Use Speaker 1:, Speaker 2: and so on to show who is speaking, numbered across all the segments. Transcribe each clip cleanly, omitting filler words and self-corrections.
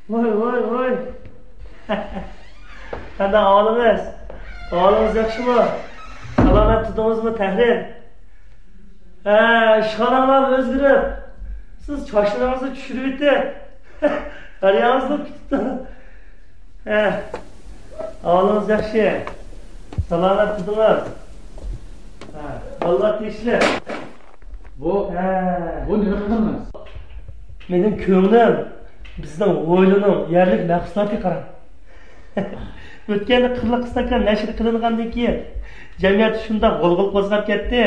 Speaker 1: Voy. Qanday ahvolingiz? Ahvolingiz yaxshimi? Salomat tudingizmi, Tahrir? Ishxonanglar o'zgarib. Siz chochlaringizni tushirib etdi. Qaryangizni tutdi. Ahvolingiz yaxshi. Salomat tudinglar. Vallahi tekshir.
Speaker 2: Bu nima qilamiz?
Speaker 1: Mening ko'nglim bizning o'ylining yerlik mahsulotga qarab. O'tganda qirliq stakan nashr qilingandan keyin jamiyat shunda g'ulg'ul qo'zg'ab ketdi.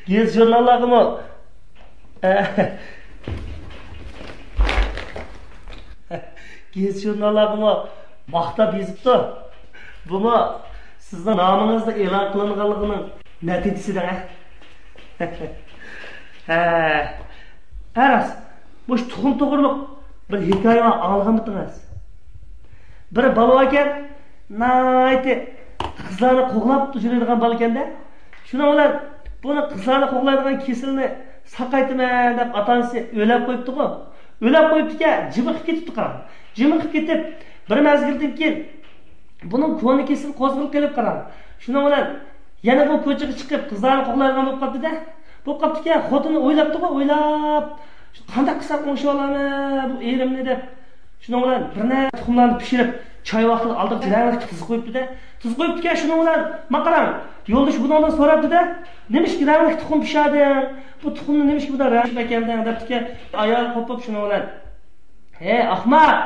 Speaker 1: Gez jurnallarimi maqtab yozibdi. Buni sizning nomingizni e'lon qilinganligining natijasidan. Aras, bu tuxum to'g'riliq bir hikoya olganmidingiz? Bir bola ekan, nayti qizlarni qo'g'lab yuradigan bola ekanda. Shuna bilan buni qizlarni qo'g'laydigan kesilni saqaytiman deb ota-onasi o'ylab qo'yibdi-ku. O'ylab qo'yibdi-ki, jimiqib ketibdi qarang. Jimiqib ketib, bir mezgildan keyin buning ko'ni kesil qo'zg'alib kelib qarang. Shuna bilan yana bu ko'chaga chiqib qizlarni qo'g'laydigan bo'lib qoldi-da. Bo'lib qolibdi-ki, xotini o'ylabdi-ku, o'ylab qanday qilsam o'sha olaman bu erimni deb. Shuna bilan birna tuxumlarni pishirib, choy vaqtida oldiq jirangni tuz qo'yibdi-da. Tuz qo'yibdi-ki, shuna bilan maqaram. Yo'ldosh bundan so'rabdi-da. Nimish kirangni tuxum pishading? Bu tuxumni nimish bundan rang ekandan debdi-ki, ayol qo'pib shuna bilan. Ahmad,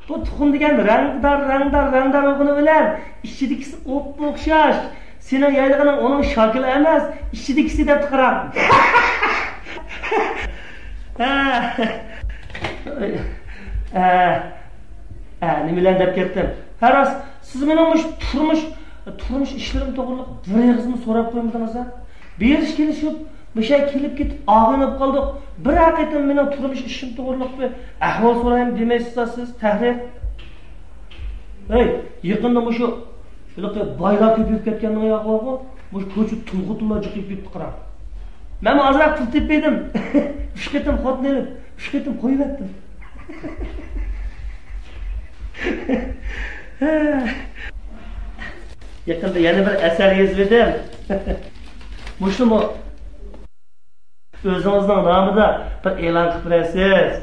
Speaker 1: bu tuxum degan rangdar o'g'ini bilan ichidagisi o'xshash. Sening yaydiganing onun shakli emas, ichidagisi deb qarab. Nimalar deb ketdim. Haros, siz mening turmush ishlarim to'g'riliq biringizni so'rab qo'ymidingiz? Berish kelishib, o'sha kelib ketib og'inib qoldik. Bir haqiqatan mening turmush ishim to'g'riliq bir ahvol so'rayim demaysiz siz, Tahrir? Yaqinda shu boylar ko'payib ketgandan yo'qmi? Bu ko'cha tulg'utlar chiqib ketdi qarab. Men azroq pul tepdim. 3 ketim xotni olib, 3 ketim qo'yib etdim. Yaqinda yana bir asar yozdim. Mushumi o'zingizning nomida bir e'lon qilib berasiz.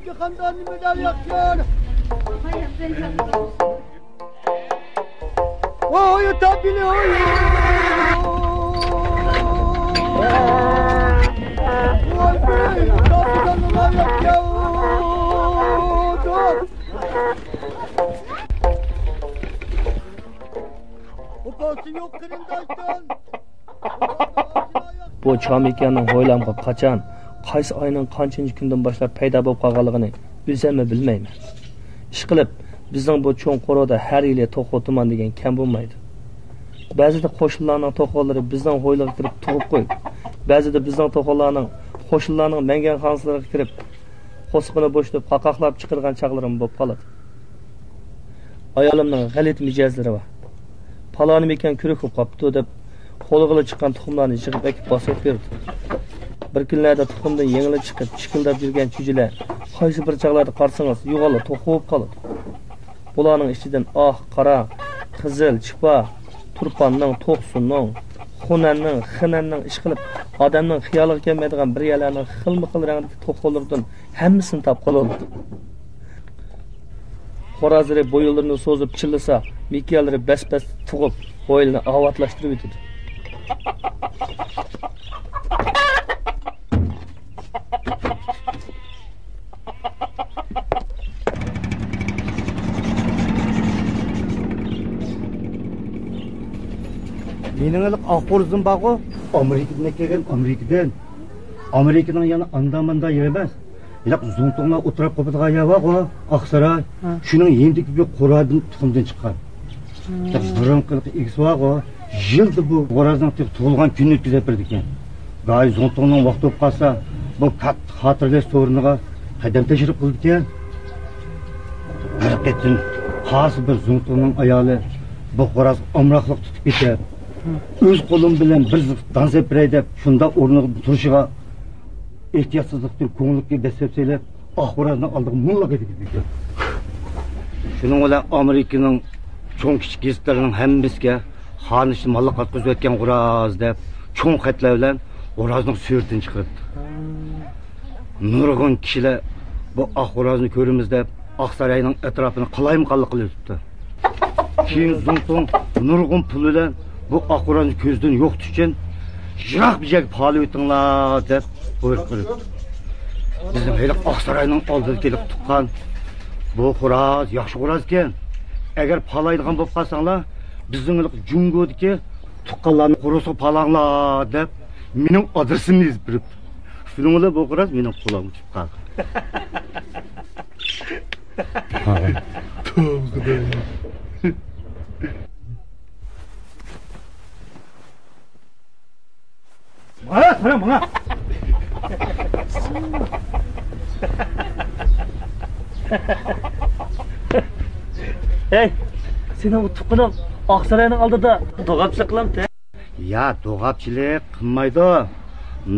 Speaker 3: Yakandan nimeler yakıyor? Oy tabili oy. Oy bey, kapıdan neler yakıyor? O kalsın yok kırındaştan.
Speaker 1: Bu Çamikanning o'ylamga qachon, qaysi oyning qanchinchi kundan boshlab paydo bo'lib qolganligini o'zim bilmayman. Ishqilib, bizning bu cho'ng qoroda har yili to'xotiman degan kam bo'lmaydi. Ba'zida qo'shinlarning to'qollari bizning hoyliga kirib tug'ib qo'yib, ba'zida bizning to'qollarning qo'shinlarning mangan xonslariga kirib, qo'sqini bo'shlab qaqaqlab chiqirgan chaqlarim bo'lib qoladi. Ayolimning g'alit mijozlari va paloni ekan kuruq qopti deb qo'lig'ila chiqqan tuxumlarni yig'ib ekib bosib berdi. Bir kunlarda tuxumdan yengilib chiqib, chikildab yurgan chujilar qaysi bir chaqlarda qarsangiz yo'g'olib to'qib qoladi. Bularning ichidan qora, qizil, chipa, turpanning, to'qsunning, xunanning, xinanning ish qilib, odamning xiyoliga kelmaydigan bir yalarning xilma-xil rangdagi to'qolardan hammasini topib qoladi. Xo'raziri bo'yinlarini so'zib chillasa, mikyalari bas-bas tug'ib, bo'yinni avatlashtirib o'tadi.
Speaker 3: Mening iliq Aqbo'zim bag'o, Amerikadan kelgan, Amerikadan yana andamanda yer emas. Iliq Zungtonglar o'tirib qopadigan yer bag'o, Aqsaray. Shuning yendiki bir qo'radan tuxumdan chiqqan. Burunqilik egisi bag'o, yilda bu qo'razning tug'ilgan kunni o'tkazib berdi ekan. G'ay Zungtongning vaqti bo'lib qolsa, bu xotirlash o'rniga qadam tashrif qildi ekan. Haqiqatan xos bir Zungtongning ayoli bu qo'raz omroqliq tutib ketdi. O'z qo'lim bilan bir dansab beray deb shunda o'rniga turishiga ehtiyotsizlikdan ko'ngilga dasab selib qo'razni oldiga mullaga ketdi. Shuning bilan Amerikaning cho'ng kichik gazetlarining hammasiga xonishni molla qatqizib o'tgan qo'raz deb cho'ng xatlar bilan qo'razning suratini chiqardi. Nurg'un kishilar bu qo'razni ko'ramiz deb Aqsarayning atrofini qalayimqonlik qilib o'tibdi. Keyin Zungtong nurg'un pul bilan bu qo'razni ko'zdan yo'qotish uchun yiroq bir joyga palib o'tinglar deb buyruq berdi. Bizim hali Aqsarayning oldida kelib tuqqan bu qo'raz yaxshi qo'raz ekan. Agar palaydigan bo'lib qolsanglar, bizning Jungodagi tuqqanlarni qo'rasa palanglar deb mening adresimni yozib beribdi. Shuning bilan bu qo'raz mening qo'limga tushib qoldi. Mana.
Speaker 1: Hey, sen o tuqqaning Aqsarayning oldida do'g'apchilik qilamdi.
Speaker 3: Ya, do'g'apchilik qilmaydi.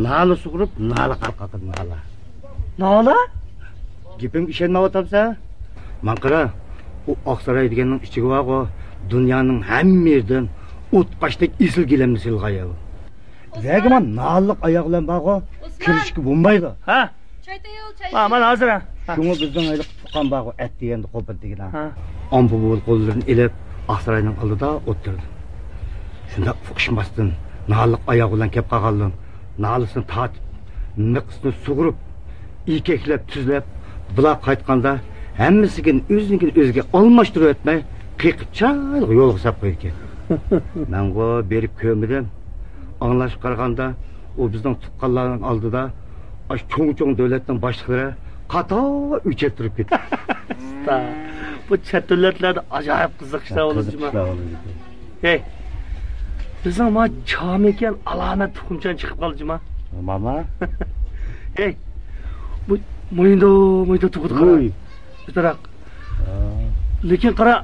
Speaker 3: Nali sug'urib, nali qarqaqib nali.
Speaker 1: Nala?
Speaker 3: Gapimga ishonmayapsan? Men qara, u Aqsaray deganning ichiga bor, dunyoning hamma yerdan o'tqashdek esil gilamni silg'ayo. Zagman nalliq oyoq bilan bor, kirishga bo'lmaydi.
Speaker 1: Ha?
Speaker 4: Çay tayyor, çay.
Speaker 1: Mana hozir.
Speaker 3: Shunga bizning ayliq tuqqan bor, at deganda qo'pir degan. Ambu bo'l qo'llarini ilib, Aqsarayning oldida o'tirdi. Shunda fuqishmasdan nalliq oyoq bilan kelib qolgandim. Nalisini tatib, niqsini sug'urib, ikeklab, tuzlab, bular qaytganda hammasiga o'ziga almashtirib o'tmay, qiqib chal yo'lga sap qo'ygan. Men go berib ko'midim. Anglashib qaraganda, u bizning tuqqanlarning oldida cho'ng davlatning boshliqlari qator o'chirtirib ketdi.
Speaker 1: Bu chet davlatlarda ajoyib qiziqishlar bo'ladi. Hey, bizning ma cham ekan alomat tuxumchan chiqib qoldi-ma.
Speaker 3: Mama.
Speaker 1: Hey, bu mo'yinda tug'di qara. Bitaraq. Lekin qara,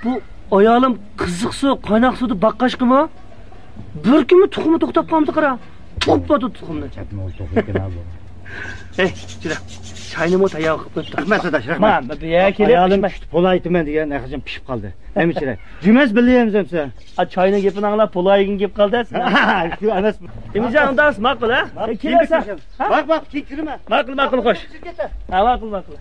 Speaker 1: bu ayolim qiziq suv, qaynoq suvni baqqashqimi? Bir kunmi tuxumni to'xtab qoldi qara. To'padi tuxumni.
Speaker 3: Chakma to'xtatgan bu.
Speaker 1: Hey, jira. Çayni mo tayyor qilib qo'yibdi.
Speaker 3: Rahmat adash, rahmat.
Speaker 1: Men bu yerga kelib,
Speaker 3: ayolim pul aytman degan naqshim pishib qoldi. Hemichira. Jumas bilaymiz hamsa.
Speaker 1: Çayni gapini anglab, pul aygin gap qoldi-siz.
Speaker 3: Shu emas.
Speaker 1: Emirjon, undas ma'qul, ha? Kelasan.
Speaker 3: Bak, kechirma.
Speaker 1: Ma'qul, xo'sh. Ha, ma'qul.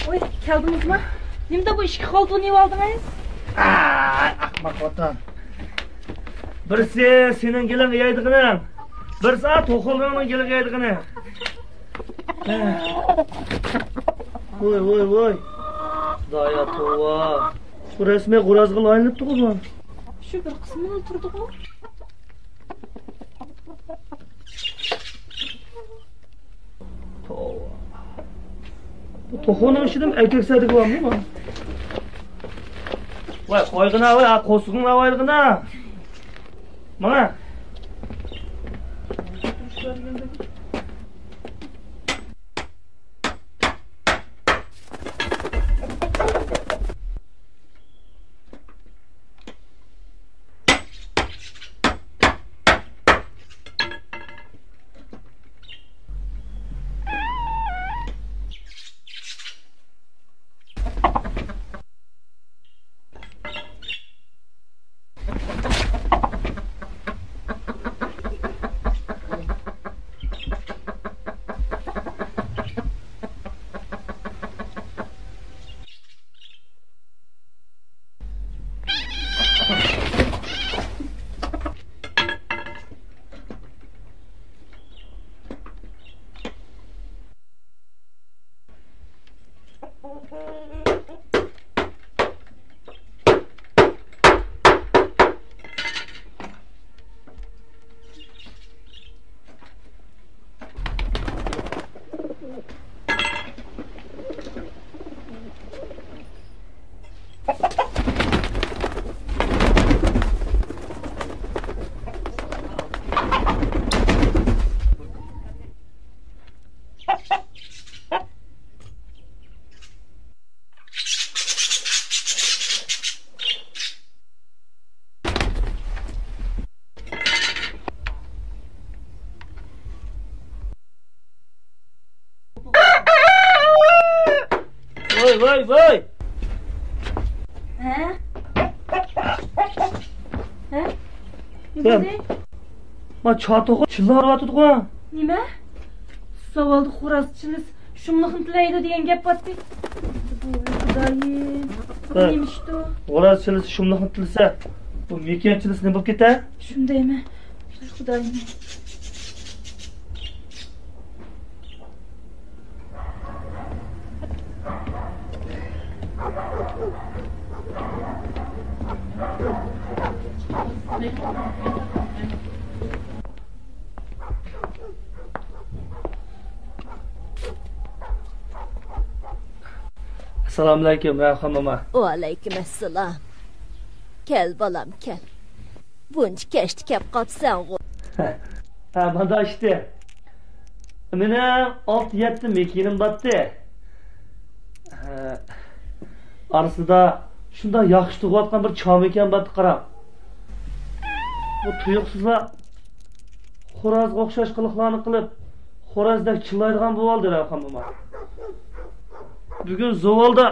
Speaker 4: Oy, geldiniz mi? Nimde bu işki koltuğu niye aldınız?
Speaker 1: Akmak vatan. Birisi senin gelin yaydıgını. Birisi to'qilg'inin gelin yaydıgını. Voy. Xudoyo tova. Bu resmi Qo'razg'il aylanibdi bu.
Speaker 4: Şu bir kısmını öldürdü bu.
Speaker 1: Tova. Bu to'qilg'ning ichidan aytaksadi bormi bu? Voy, qo'yg'ina voy, qo'sqingni voylig'ina. Mana. Voy.
Speaker 4: He? He?
Speaker 1: Ben-
Speaker 4: Ne?
Speaker 1: Ma çatoğu çıllarıvatıdı.
Speaker 4: Nime? Savaldı xo'razchimiz shumliqni tilaydi degan gap botdi. Xudoyim.
Speaker 1: Ha.
Speaker 4: Nemishdi u?
Speaker 1: Qo'razchilisi shumliqni tilsa, bu mekanchilisi nima bo'lib ketadi?
Speaker 4: Shundaymi? Xudoyim.
Speaker 1: Assalomu alaykum, Rayhon mama.
Speaker 5: Aleyküm assalom. Kel balam kel. Buncha kechdi kelib qopsan g'o.
Speaker 1: Ha, mana işte. Meni 6-7 mekinim batdi. Arasida shunda yaxshi tug'ayotgan bir chom ekan batdi qarab. Bu tuyuqsizlar xo'razga o'xshash qiliqlarni qilib, xo'razdek chillaydigan bo'ldi Rayhon mama. Bugun Zovalda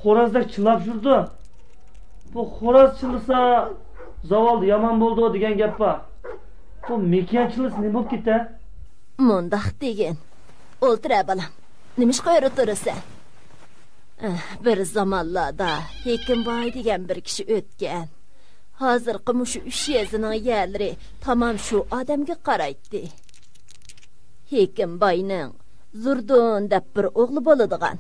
Speaker 1: xo'razdek chillab yurdi. Bu xo'raz chillasa Zovalda yomon bo'ldi degan gap bor. Bu mekanchilis nima bo'lib ketdi?
Speaker 5: Mundaq degin. O'ltira balam. Nima ish qo'yib o'tirasan? Bir zamonlarda Hekimboy degan bir kishi o'tgan. Hazırqı muşu 3 yezining yerleri tamam şu adamga qaraytdi. Hekim bayning Zurdun deb bir o'g'li bo'ladigan.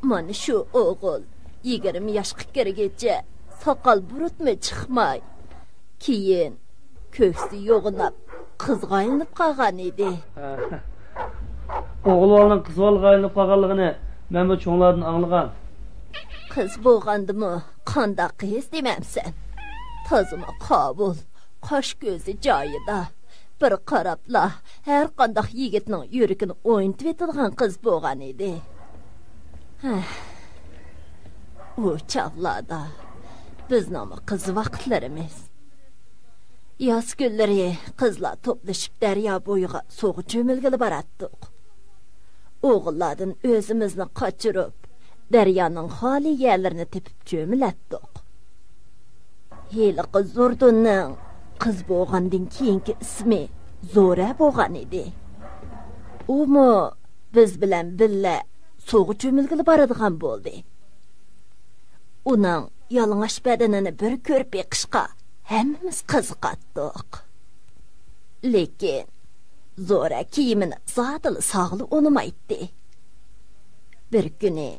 Speaker 5: Mana shu o'g'il 20 yoshga kirgacha soqol burutmi chiqmay, keyin ko'ksi yo'g'inab qizga aylanib qolgan edi.
Speaker 1: O'g'ilning qizga aylanib qolganligini men bu cho'nglardan anglagan.
Speaker 5: Qiz bo'lgandimi, qanday qiz demamsan? Tozimi qabul, qosh ko'zi joyida. Bir qarabla har qanday yigitning yuragini o'yintib etadigan qiz bo'lgan edi. U chaqlarda bizning qiz vaqtlarimiz. Yoz kunlari qizlar to'plashib daryo bo'yiga so'g'i cho'milgili boratdik. O'g'illardan o'zimizni qochirib, daryoning xoli yerlarini tepib cho'milatdik. Heliqi Zurdunning qiz bo'lgandan keyingi ismi Zo'ra bo'lgan edi. Umi biz bilan billa so'g'i cho'milgili boradigan bo'ldi. Uning yalang'och badanini bir ko'rib beqishqa hammamiz qiziqatdik. Lekin Zo'ra kiyimini zotili sog'li unimaydi. Bir kuni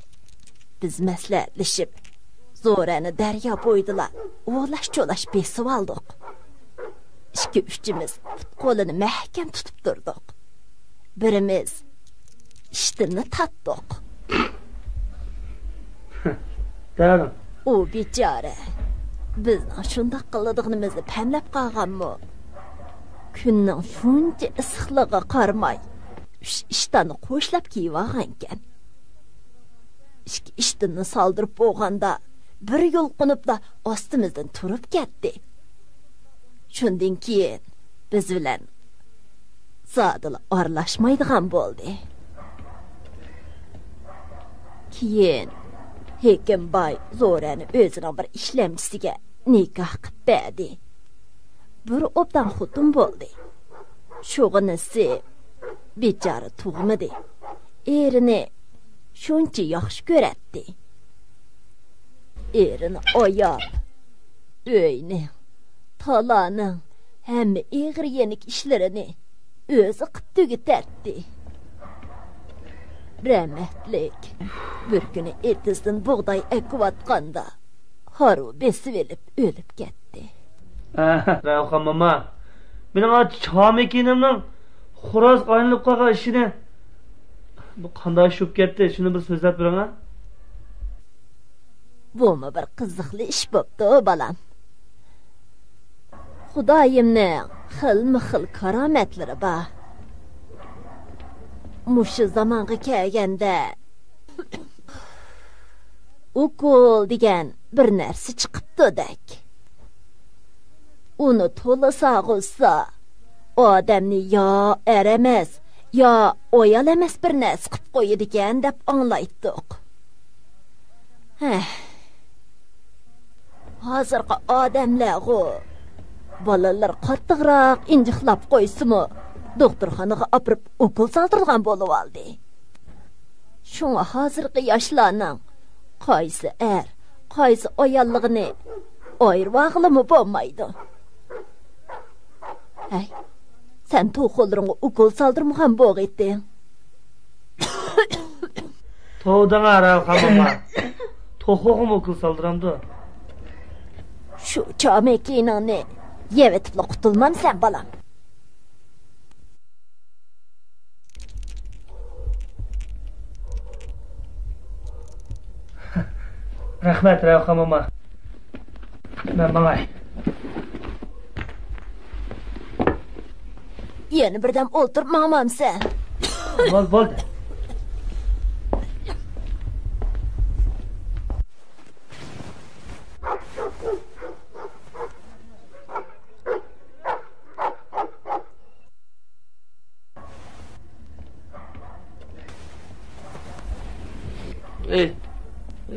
Speaker 5: biz maslahatlashib Zo'rani daryo bo'yidila o'g'lash-cho'lash besib oldik. 2-3imiz qo'lini mahkam tutib turdik. Birimiz ishtirni tatdik.
Speaker 1: Darim.
Speaker 5: U bechora bizning shunday qiladiganimizni pamlab qolganmi? Kunning shuncha issiqligiga qaramay, ishtanni qo'shlab kiyib olgan ekan. Ishtinni soldirib bo'lganda bir yo'lqinibda ostimizdan turib ketdi. Shundan keyin biz bilan zodila aralashmaydigan bo'ldi. Keyin Hekimboy Zo'rani o'zining bir ishlamchisiga nikoh qilib berdi. Bir obdan xotin bo'ldi. Shug'inisi bechora tug'madi. Erini shuncha yaxshi ko'ratdi. Erini oyab, uyni, talaning hamma ig'ir yenik ishlarini o'zi qilib tugatdi. Rahmatlik bir kuni etizdan bug'doy ekvatganda haru besib elib o'lib ketdi.
Speaker 1: Rayhon mama, mening chomekinimning xo'roz aylanib qolgan ishini bu qanday shub ketdi? Shuni bir so'zlab bering a?
Speaker 5: Bumi bir qiziqli ish bo'pti, balam. Xudoyimning xilma-xil karomatlari bor. Mushu zamonga kelganda ukol degan bir narsa chiqibdi-dak. Uni to'la sog'ilsa, odamni yo eramas, yo o'yal emas bir narsa qilib qo'yadi ekan deb anglaydik. Hozirgi odamlar bolalar qattiqroq injiqlab qo'ysimi, doktorxonaga olib ukol soldirgan bo'lib oldi. Shunga hozirgi yoshlarning qaysi qaysi oyalligini ayirib olg'ilimi bo'lmaydi. Hey, sen to'qolringga ukol soldirmagan bo'g'itding.
Speaker 1: To'dang Rayhon mama. To'qog'im ukol soldiramdi.
Speaker 5: Shu chomekiningni yevetib qutulmamsan balam.
Speaker 1: Rahmat Rayhon mama. Men mangay.
Speaker 5: Yana birdan o'tirib ma'mamsan.
Speaker 1: Bo'ldi.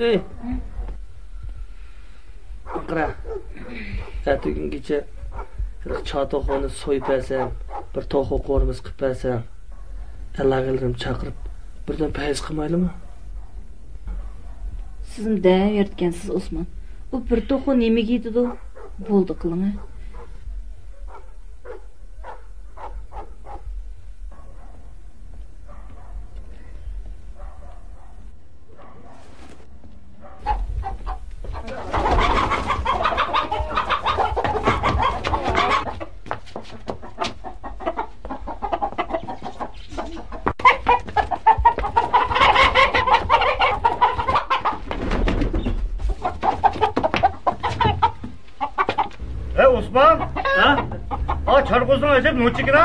Speaker 1: Ey. Aqra. Ertagungacha chatoqoni so'yib bersam, bir to'xo qo'rimiz qilib bersam, Allah'ım chaqirib, birdan payz qilmaylimi?
Speaker 4: Sizim da yetgansiz Osman. U bir to'xo nimaga yetdi? Bo'ldi qiling.
Speaker 3: Osman, çarkozun acaba ne çıkıyor?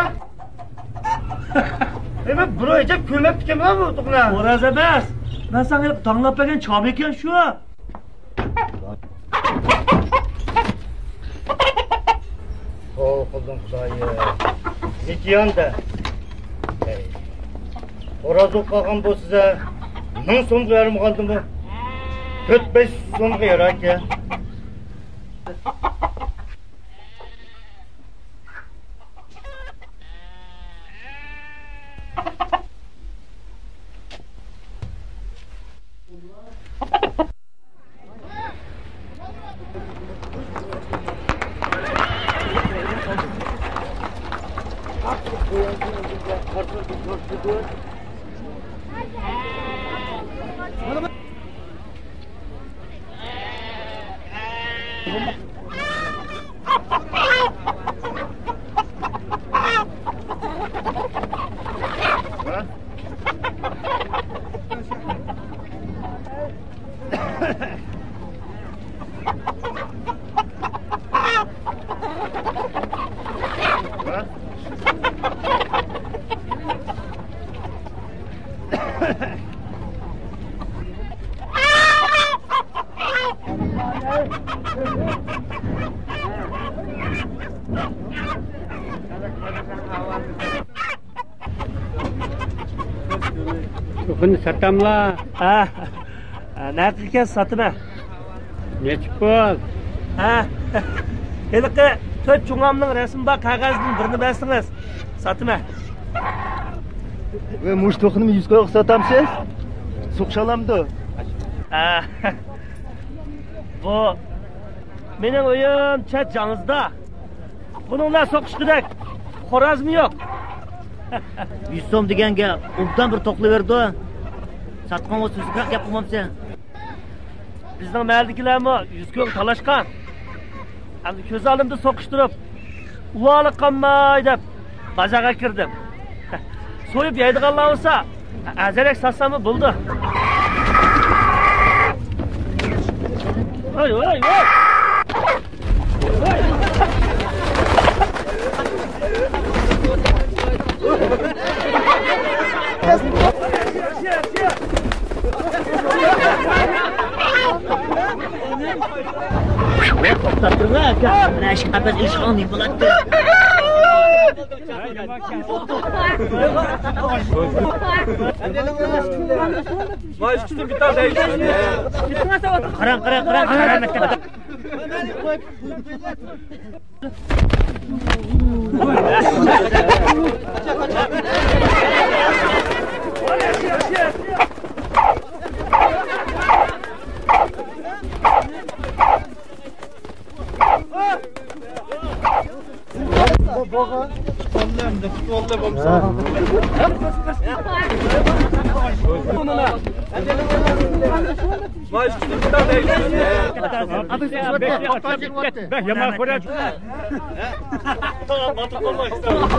Speaker 3: Evet, bunu acaba kömek dikemem mi otukla?
Speaker 1: Oraz emas. Ben sana hep tanlap bergen çam eken şu.
Speaker 3: Oh, kızım Xudayı. Zikiyan da. Oraz okuğan bu size. Nın so'm verim kaldı mı? 4-5 so'mga yarak ya.
Speaker 2: Buni satamla.
Speaker 1: Ha. Nerede iken satıma?
Speaker 2: Nechik bo'l?
Speaker 1: Ha. Heliqi 4 cho'ngamning rasmi bor qog'ozning birini bersiniz. Satıma.
Speaker 3: Ve muş toxunum 100 qo'yib satamsiz? So'qshalamdi.
Speaker 1: Ha. Bu mening uyim chat Jangizda. Buninglar so'qish kerak. Xorazmi yo'q.
Speaker 6: 100 so'm deganga obdan bir to'qlayverdi. Satqan bo'lsa sizga gap qilmamsan.
Speaker 1: Bizning mahaldagilarmi 100 ko'ng talashgan. Endi ko'z oldimda so'qishtirib, uvoli qolmay deb bazaga kirdim. So'yib yeydiganlar bo'lsa, azarak satsam bo'ldi. Voy, voy, voy.
Speaker 6: To'xtattirma aka. Mana shu qafas ish qilning bo'ladi.
Speaker 1: Voy, ishni bitta deydi.
Speaker 6: Qarang.
Speaker 1: Voy, ishni bitta deydi.
Speaker 2: Yaman ko'radi.
Speaker 1: Tamam, batib qolmaysiz.
Speaker 6: Qarang.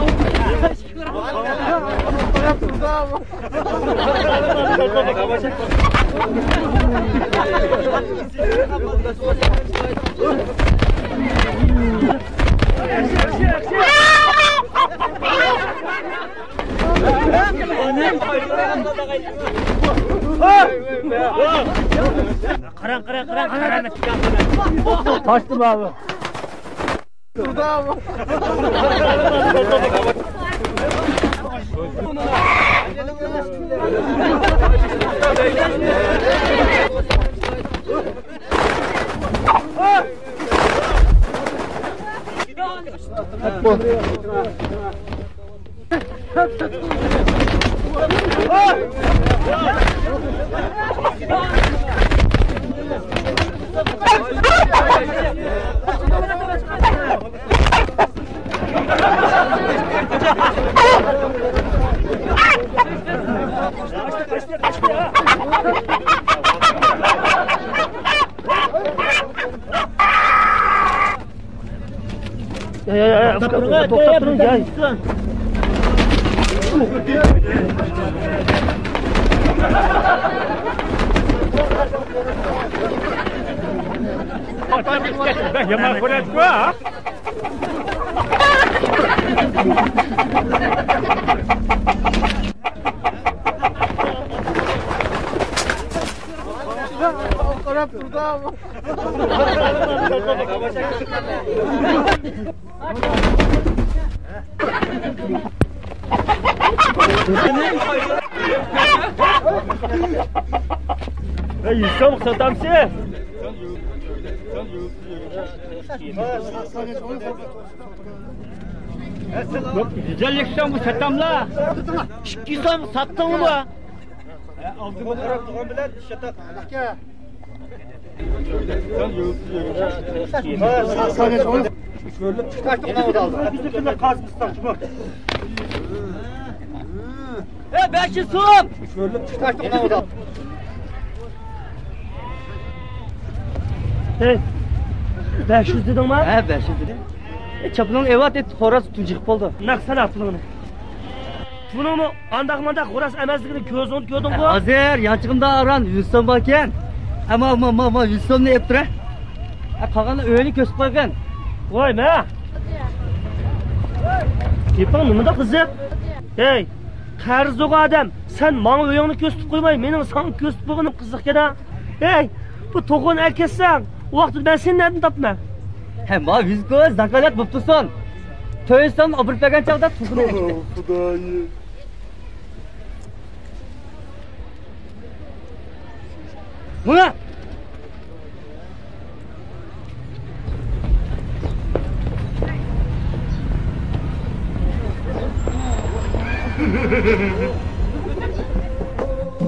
Speaker 1: Taştım abi. To'xtab turing, gel.
Speaker 2: Yaman ko'radi-ku, ha?
Speaker 1: Yusuf satamsi.
Speaker 2: Yok, 150 so'm bu satamla.
Speaker 6: 200 so'm sattыңmı bu?
Speaker 3: Aldığımı taraf tuğan bilen şatak. Aka. Şöyle çıkarttık onu da aldım. Bizimkiler kazmışlar şunu.
Speaker 6: 500 so'm.
Speaker 3: Şöyle çıkarttık onu da aldım.
Speaker 1: Hey. 500 dedin mi?
Speaker 6: He 500 dedim. Çapının evat et xo'roz tunjiq bo'ldi.
Speaker 1: Naqsana pulini. Pulini andaq-mandaq xo'ras emasligini ko'zingni ko'rding-ku?
Speaker 6: Hozir yanchig'imda aran 100 so'm bor ekan. Ama 100 so'mni yeb tura. Qolgani o'yini ko'sib qo'ygan.
Speaker 1: Voy, ma. Kepang nimada qiziq? Hey, qarz yo'q odam. Sen menga o'yingni ko'rsatib qo'ymay, mening senga ko'rsatib qo'yganim qiziq-da. Hey, bu to'g'on akasan. O vaqtda ben seni nereden tapmam?
Speaker 6: Hem var 100 ko'z zakalat bo'pti son. To'ysan obirib bergan chog'da tuqini.
Speaker 3: Xudoyim.
Speaker 1: Buna.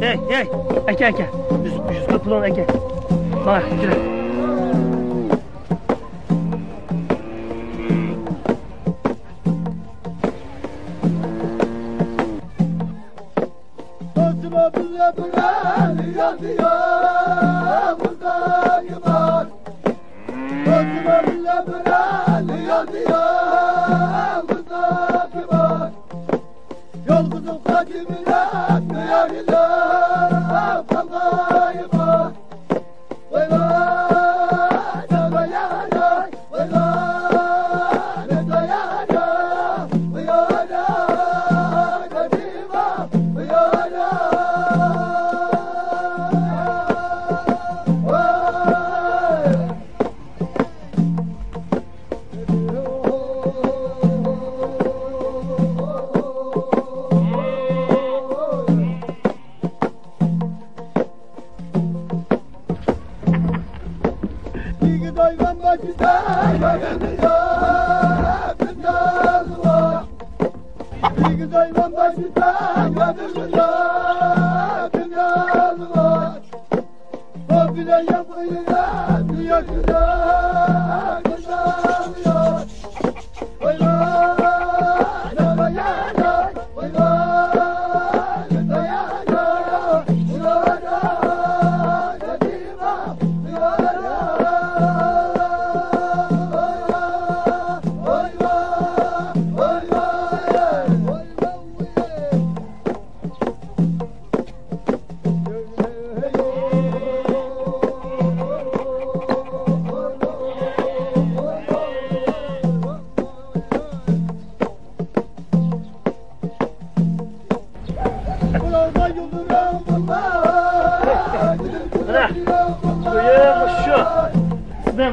Speaker 1: Hey, aka. 100 pulun aka. Bak, gel.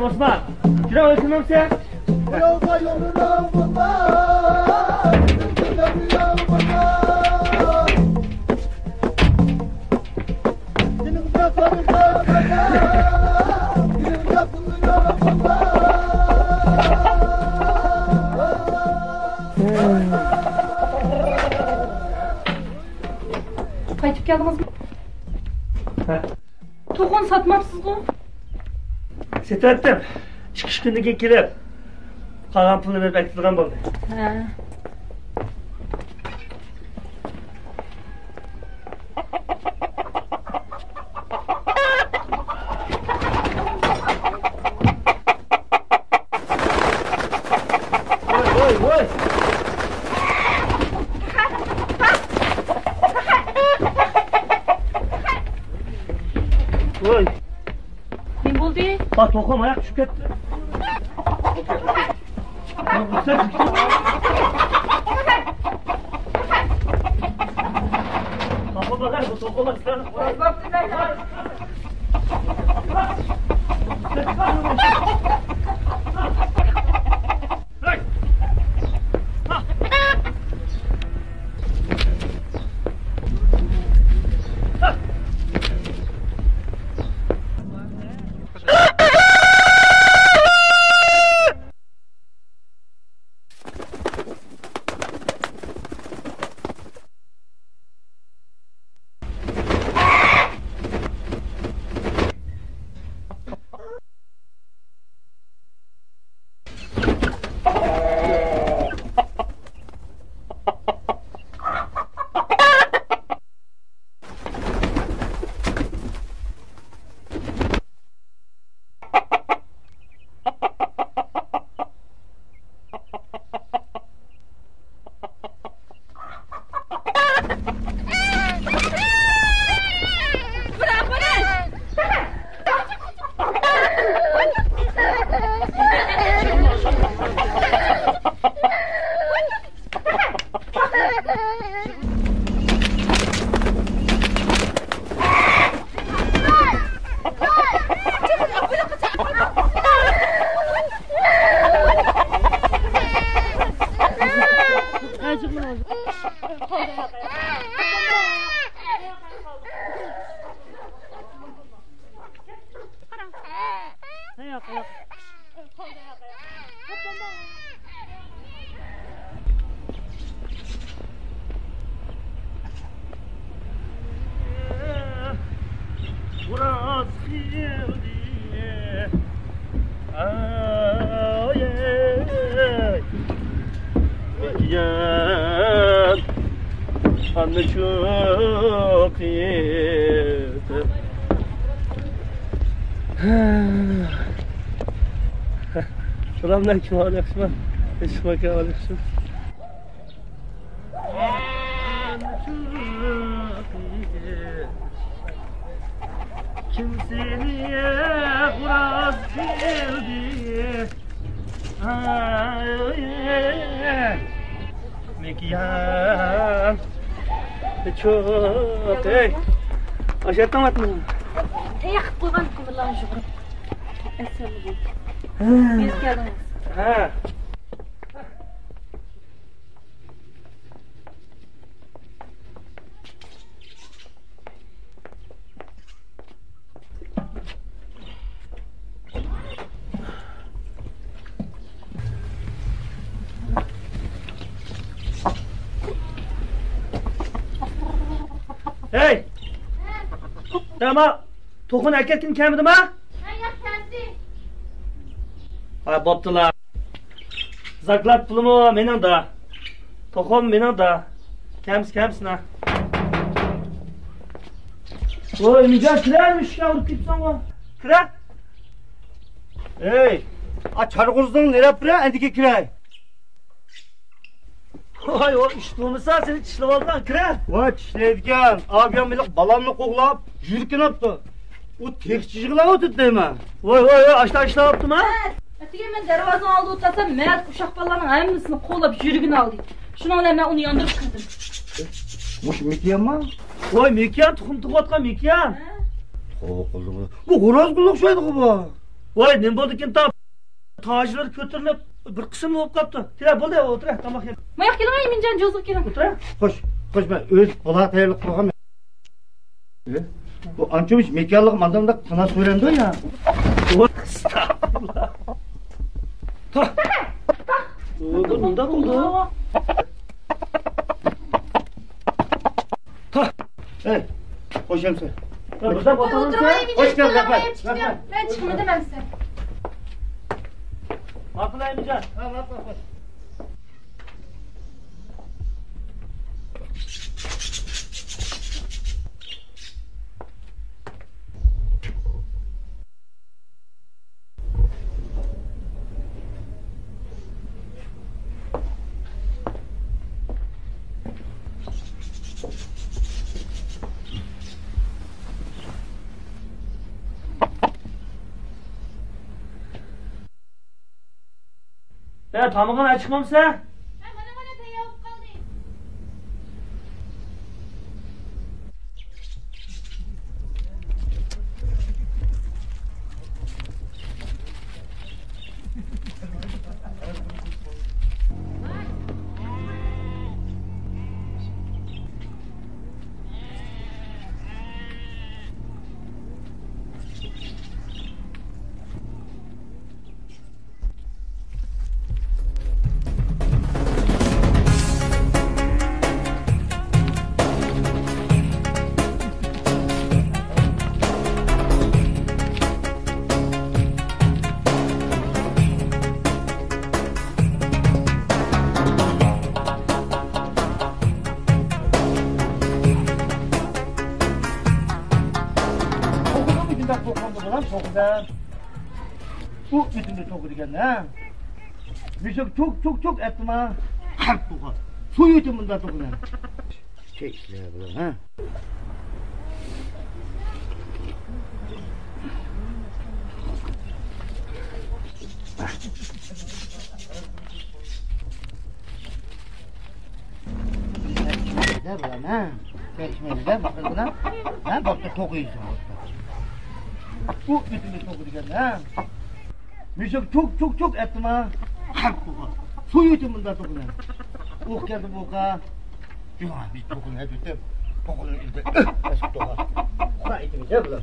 Speaker 1: Osman, kira ötürmem sen.
Speaker 4: Qaytib keldingizmi? To'g'on satmabsiz-ku?
Speaker 1: Setatdim. Chiqish kuniga kelib, qolgan pulni berib aytilgan bo'ldi.
Speaker 4: Ha.
Speaker 1: Voy, voy. Voy.
Speaker 4: Ne bo'ldi?
Speaker 1: Bak to'qim oyoq tushib ketdi. To'qim bakar, bu to'qimlar sizlarni Burası geldi. Ay, yan anne çok yeter. Selamünaleyküm aleyküm. Eşmek aleyküm. Kimseye kuraz geldi. Mekiyan çok aşağıdan atmadın.
Speaker 4: Tayaq qo'ygan qimirlarni yugurib. Asal bo'ldi. Berib keldingiz.
Speaker 1: Ha. Hey! Tamam. To'qin aketkin kamidimi?
Speaker 4: Ha, yo'q, keldi.
Speaker 1: Ha, bo'ptilar. Zaklat pulimi mening da. To'qim mening da. Kamsina. Voy, nega kirarmish ishga urib ketsan va? Kira.
Speaker 3: Ey, çargızdın nereye bire endiki kiray.
Speaker 1: Voy, o ish bo'lmasa seni tishlab oldan kira.
Speaker 3: Voy tishlaydigan, abiyam bilan balamni qo'g'lab, yurkinapti. U tekchig'lar o'tdi deyman.
Speaker 1: Voy, ashta ishlayaptimi?
Speaker 4: Atiga men darvozani oldi o'tasam, mayat uşaq balalarning hammasini qo'llab yurgini oldi. Shuni bilan men uni yondirib kirdim.
Speaker 3: Mush mikiyanmi?
Speaker 1: Voy, mekiyan tuxum tug'atgan mekiyan.
Speaker 3: Bu xo'roz qilib o'xshaydi bu.
Speaker 1: Voy, nima bo'ldi ekan tam tojlar ko'tarilib bir qism bo'lib qolibdi. Tira bo'ldi, o'tir, tomoq yeb.
Speaker 4: Moyoq kelmay, menjan jo'zib keling.
Speaker 1: O'tir.
Speaker 3: Xo'sh, ben o'z bola tayyorlik qilgan. Bu anchovish mekanlik mandanda qana so'randi ya.
Speaker 1: Estağfurullah. Ta. Bu nunda bo'ldi? Ta.
Speaker 3: Ey, hoş emsin.
Speaker 1: Burada oturursa
Speaker 3: Hoş geldin Rahmat.
Speaker 4: Ben chiqmadim hamsa.
Speaker 1: Maqlaymijan.
Speaker 3: Ha, maqla.
Speaker 1: Ya tamamını açıkmamsa?
Speaker 3: Bu bütünde çok diken ha. Birçok çok ettim ha. Kalk bu kadar. Su yutum bunda tokuna. Şey işte bu ha. Ne bu lan ha? Çeşmeyi de bakın buna. Ha bakta tokuyusun. Bu bütünde çok diken ha. Birçok çok ettim ha. Kalk bu kadar. Su yutum bunda tokuna. Oh geldi bu kadar. Ya biz tokuna dedim. Tokunun ilde. Eski tokar. Kura etimiz ya bu lan.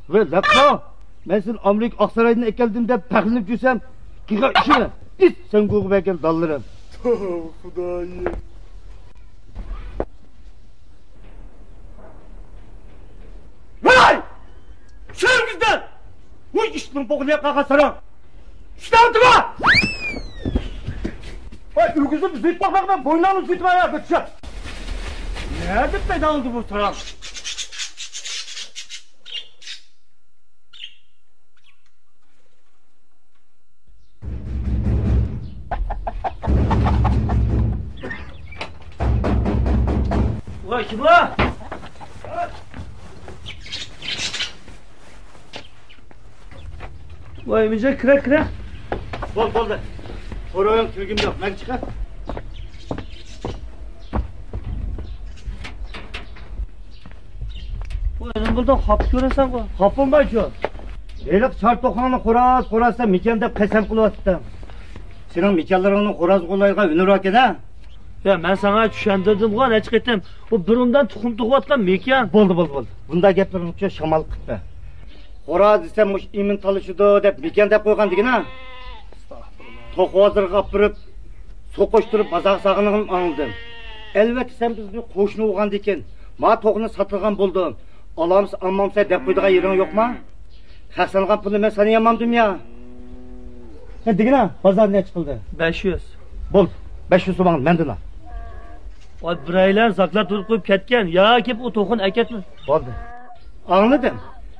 Speaker 3: Ve lakma, ben senin Amerika Aksaray'dan geldiğimde pəklinib gürsəm, giga işime. it sen kokup eken dallarım.
Speaker 1: Xudoyim.
Speaker 3: Vay! Şergizden! Bu işin bokunu yap kakasana! Şuradan tıma! Vay ürgüzüm züt bakmak ben boynlarını zütme ya götüşe! Nerede peyda oldu bu sıra?
Speaker 1: Vay kim o? Vay Müce kıra.
Speaker 3: Bol da. Oraya türgüm yok. Ben çıkar.
Speaker 1: Bu önüm buradan hap göresen bu.
Speaker 3: Hapım var şu. Elik çar tokanı korazsa mikende pesem kılıvattım. Senin mikenlerini koraz kolayga ünür hakken ha?
Speaker 1: Ya ben sana düşendirdim ulan açık ettim. Bu burundan tuxum tuğuvatlan mekan.
Speaker 3: Boldu. Bunda geplerin uçuyor şamalık kıtma. Koraz desem muş imin talışıdı dep miken dep koygan degin ha? Toku hazır kapırıp, sokoşturup bazaq sağınығын anıldım. Elbette sen biz bir koşunu oğan deken. Ma toğunu satılgan buldum. Alamsa almamsa dep koyduğun yerin yok mu? Haksanıgan pulu ben sana yamamdım ya. Ne degin ha? Bazar ne çıkıldı?
Speaker 1: 500.
Speaker 3: Bol. 500 so'mani mendin al.
Speaker 1: Ay biraylar zaklar turib qo'yib ketgan. Ya kep o to'xin akatmi?
Speaker 3: Bo'ldi. Anladım.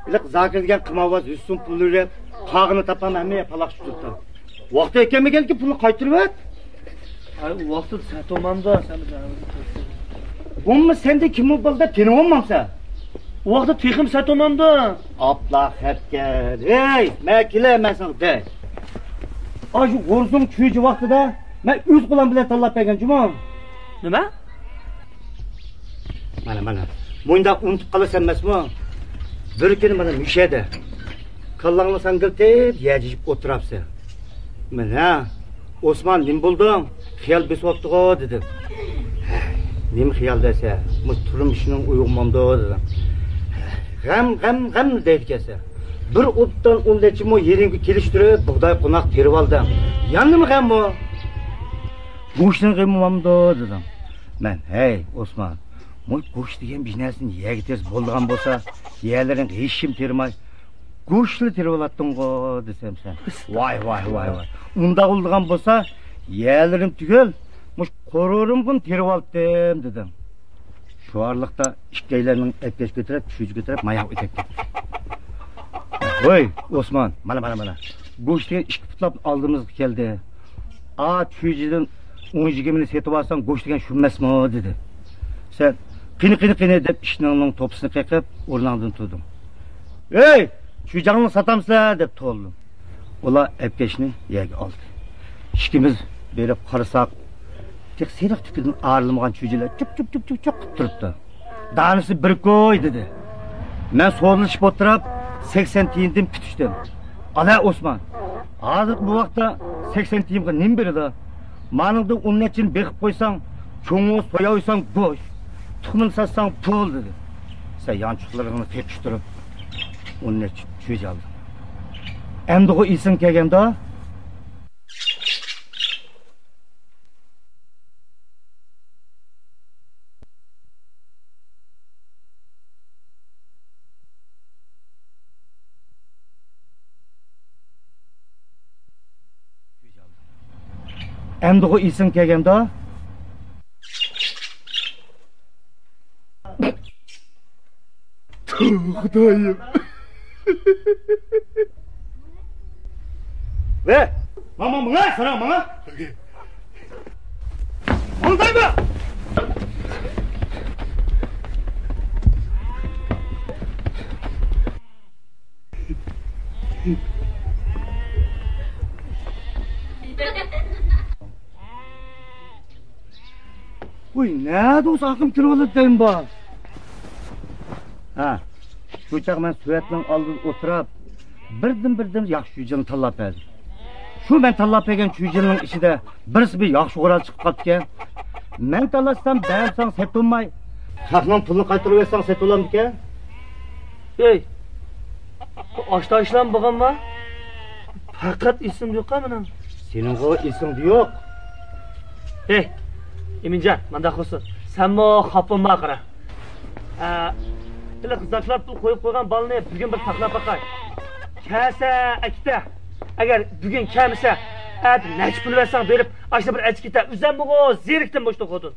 Speaker 3: Iliq zakir degan qimavaz 100 so'm pul berib, qog'ini topam hamma paloq tutdi. Vaqti ekanmikan pulni qaytirib et.
Speaker 1: Ay vaqti satomamda seni
Speaker 3: Bumma sende kim bo'ldi? Teni olmamsa.
Speaker 1: Vaqti texim satomamda.
Speaker 3: Abla xatgan. Ey, men kelamasin de. Ay şu g'o'rzum chuyji vaqtida men o'z qo'lim bilan tanlab bergan jumon.
Speaker 1: Nima?
Speaker 3: Mana. Bunda unutib qolasan emasmi? Bir kuni mana mishada. Kallangni sangiltib, yajib o'tirapsan. Mana Osman nim bo'lding? Xiyol besibdi dedim. Nim xiyol desa, bu turmushning uyg'onmamdi dedim. G'am deydi. Bir o'tdan o'ldachim o yeringga kelishtirib, bug'doy qo'noq terib oldim. Yandimi g'am bu? Go'shtni qilmamdi dedim. Men, hey Osman, bu go'sht degan biznesni yegitiz bo'lgan bo'lsa, yerlaring hech kim termay, go'shtni terib olading-ku desam sen. Voy. Unda bo'lgan bo'lsa, yerlarim tugul, mush qo'rorimni terib oldim dedim. Shu orliqda ikkaylarning etkesh ko'tarib, tushib ko'tarib, mayoq etekdi. Voy Osman, mana. Go'shtga 2 putlab oldimizga keldi. Chuyjidan 10-20 setib olsang go'sht degan shummasmi dedi. Sen qini deb ishning to'pisini qaqib o'rningdan turdim. Ey, chuyjangni satamsizlar deb to'ldim. Ular epkeshni yega oldi. Ikkimiz berib qarasak, tek seriq tukidan arilmagan chuyjilar chup qilib turibdi. Danisi bir qo'y dedi. Men so'zlashib o'tirib 80 tiyindim pitishdim. Ala Osman. Hozir bu vaqtda 80 tiyinga nim beradi? Maningda unnachin beqib qo'ysang, cho'ng'u so'yaysang go'sht, tuxumini satsang pul dedi. Sen yanchiqlaringni tekishtirib, unnachin cho'j oldim. Endi o isin kelganda Endi o isin kelganda Xudoyim. Ve mama sana mama. Ondayma. Uy, ne do'st aqim kirib olibdi bu? Ha. Shu chaq men suratning oldida o'tirib, birdim yaxshi chuyjini tanlab berdim. Shu men tanlab bergan chuyjining ichida birisi bir yaxshi o'ral chiqib qolgan. Men tanlasam, beğensang setolmay, haqning pulini qaytarib bersang setolamdi-ku.
Speaker 1: Ey. Bu oshda ishlam bo'lganmi? Faqat ism yo'q-a mening.
Speaker 3: Senin o esingde yok.
Speaker 1: Hey, Emincan, manda qilsin. Senmi xafa qara. Bilan qizlarlar pul qo'yib qo'ygan balni bugun bir saqlab baqay. Kelsa akta. Agar bugun kelmasa, nech pul versan berib, ashna bir achkita uzanmag'o, zerikdim boshda qo'din.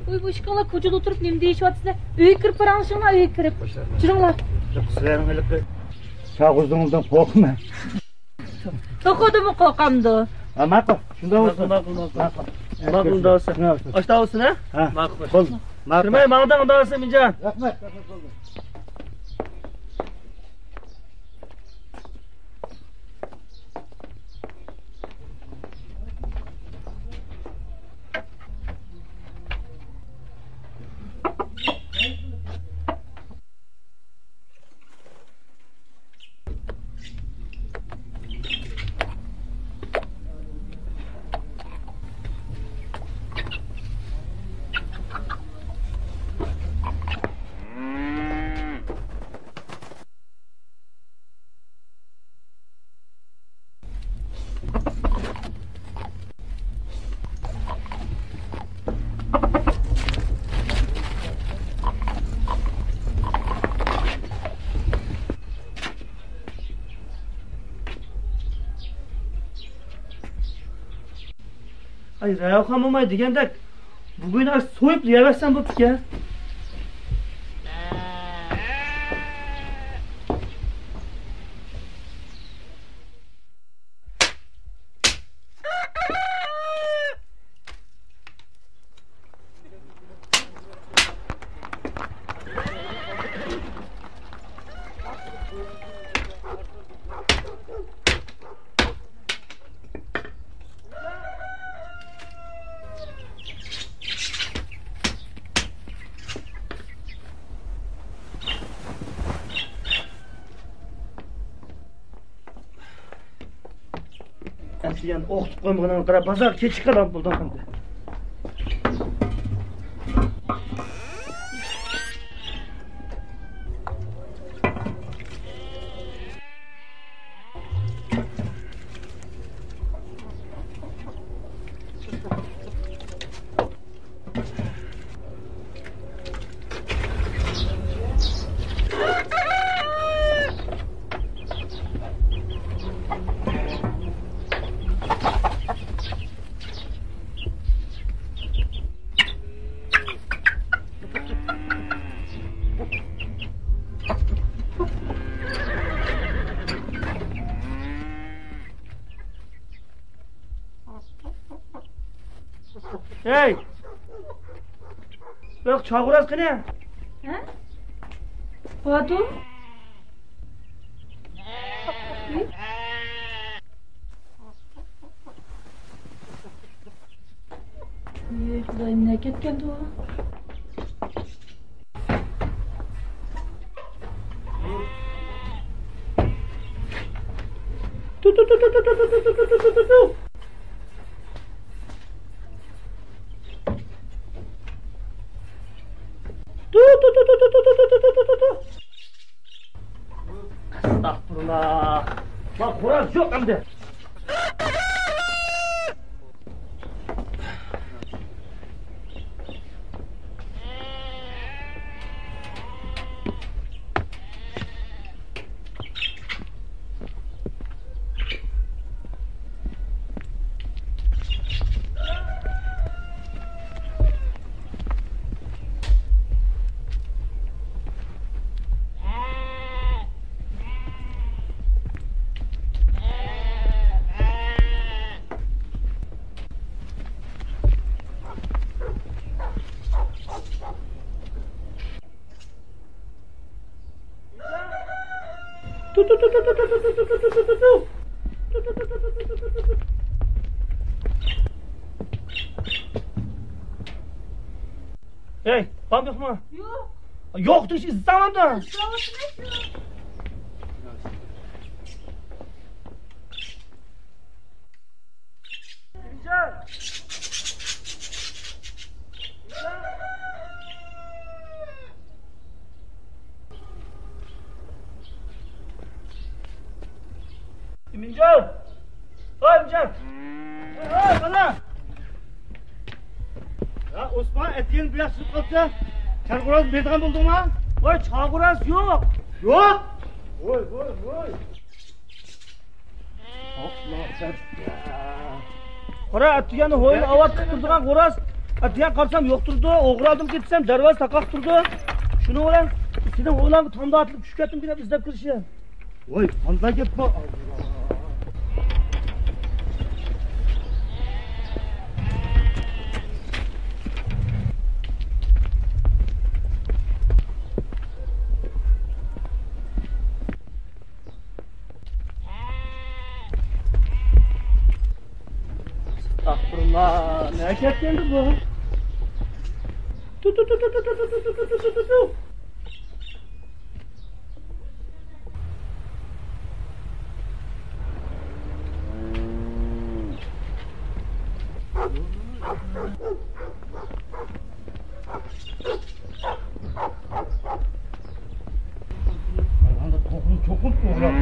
Speaker 4: Uy bu ishqonlar ko'chada o'tirib nima deyishyapsizlar? Uyga kirib qaranglar, uyga kirib. Juringlar.
Speaker 3: Sizlarning haliqi chog'izingizdan qo'rqma.
Speaker 4: To'qodimi qo'rqamdi?
Speaker 3: Ma'qul, shunday bo'lsin.
Speaker 1: Ma'qul davsi. Oshta olsin, ha? Ma'qul.
Speaker 3: Bo'ldi.
Speaker 1: Kirmay, ma'quldan davsi Eminjon.
Speaker 3: Rahmat.
Speaker 1: Ay, Rayhon mo'may degandek, bugun so'yib yeyaversan bo'pti-ku. Asiyan o'qitib qo'ymagan qarab bozor kechib qolib bo'ldim hamda. Hey! Bak çağıraz kene.
Speaker 4: Ha? Badu? Xudoyim nima ketgandi u?
Speaker 1: Tu. Estağfurullah. Bak Kur'an yok hem de. Hey, bam yok mu?
Speaker 4: Yok.
Speaker 1: Yoktu hiç zamanında. Güzel. Emincan! Oy Emincan!
Speaker 3: Bana. Ya Osman etiğin biraz süt kalsa. Çarkuraz berdiğin buldun mu?
Speaker 1: Voy, çağıraz yok.
Speaker 3: Yok. Voy. Allah sen.
Speaker 1: Qora atiyani hoyni avat turdigan qo'raz. Atiyan qolsam yo'q turdi. O'g'iraldim ketsam darvoza taqaq turdi. Shuni bilan ichidan o'g'lan tomda atilib tushib ketdim deb izlab kirishgan.
Speaker 3: Voy, qanday gap bu?
Speaker 1: Astagfirullah. Ne ketdi bu? Tu.
Speaker 3: Ayağında tokum uğrab.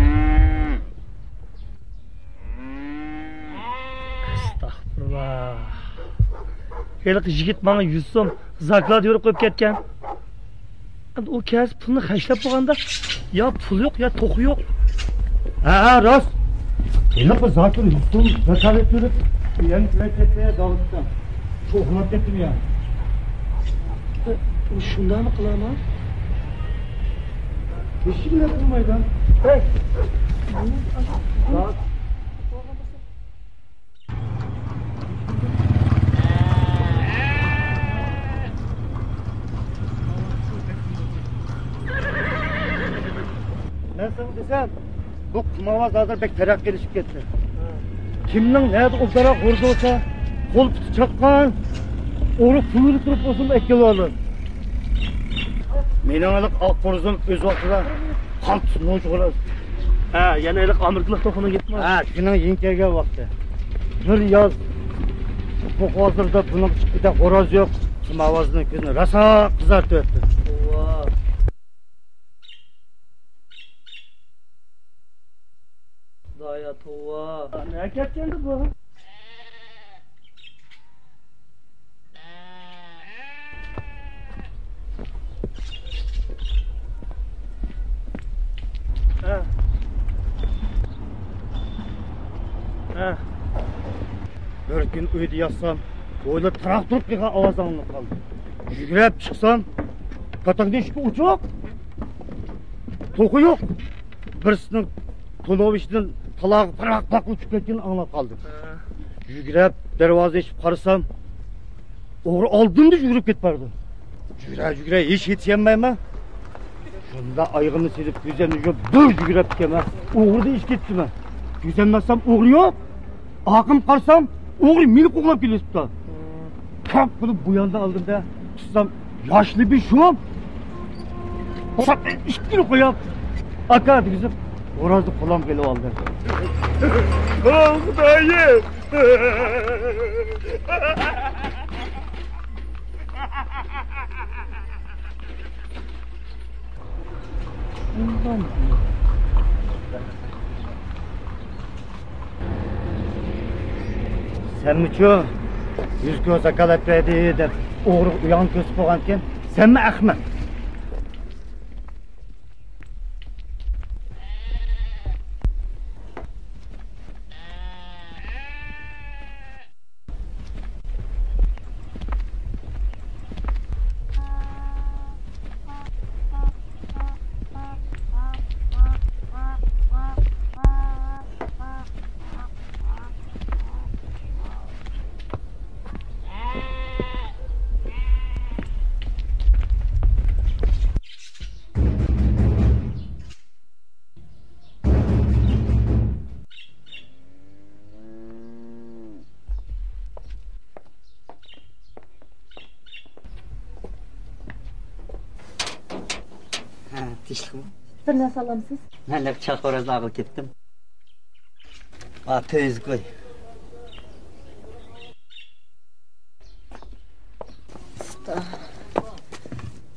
Speaker 1: Astagfirullah. Heliq yigit menga 100 so'm zaklad yurib qo'yib ketgan. O kez pulni xashlab bo'lganda ya pul yo'q, ya to'qi yo'q.
Speaker 3: Ha, rost. Heliq zakir 100 so'm zakalat yurib, yani platetga davlatdan. Çoğunat ettim ya.
Speaker 1: Shundan qilaman.
Speaker 3: Hiç bile kılmaydı.
Speaker 1: Hey.
Speaker 3: Rahat. Nasıl desem, bu kumavaz hazır pek terak gelişip gitti. Kimnin nerede uzdara kurdu olsa, kol pütü çakkan, onu pulunu turup olsun ekeli olur. Menin alık alt koruzun öz vaxtıda kan tutunu uçuğular.
Speaker 1: Ha, yana heliq amirchilik to'qina gitma.
Speaker 3: Ha, şunun yengege vakti. Bir yaz, bu hazırda bunun çıkıda horoz yok, kumavazının gözünü rasa kızartı etti.
Speaker 1: Ova. Daya tova. Ne ketkendi bu? Ha.
Speaker 3: Bir gün uydu yatsam, öyle traktör bir avaz alınıp kaldı. Yügrep çıksam, katangda hiçbir uç yok. Toku yok. Birisinin Tonoviş'ten talağı pırak uçup kettiğini anlap kaldım. Yügrep dervaza içip karısam, oğru aldım da yürüp gitmerdi. Yügre hiç yetişemeyim. Şunda ayağımı silip güzel bir yügrep keme. Oğru da iş gitti mi? Güzelmezsem oğru yok. Akım karsam oğru minik oğlum gelip da. Tam bunu bu yanda aldım da tutsam yaşlı bir şum. Sak işkili koyam. Akardı bizim. Orası kulağım gelip aldı.
Speaker 2: Oh dayı.
Speaker 3: Sen mi şu? Yüz göz akalat verdi de oğru uyan göz boğanken sen mi Ahmet?
Speaker 7: Tinchlikmi?
Speaker 4: Bir narsa olamsiz?
Speaker 7: Men de chaqorazga olib ketdim. Tez qo'y.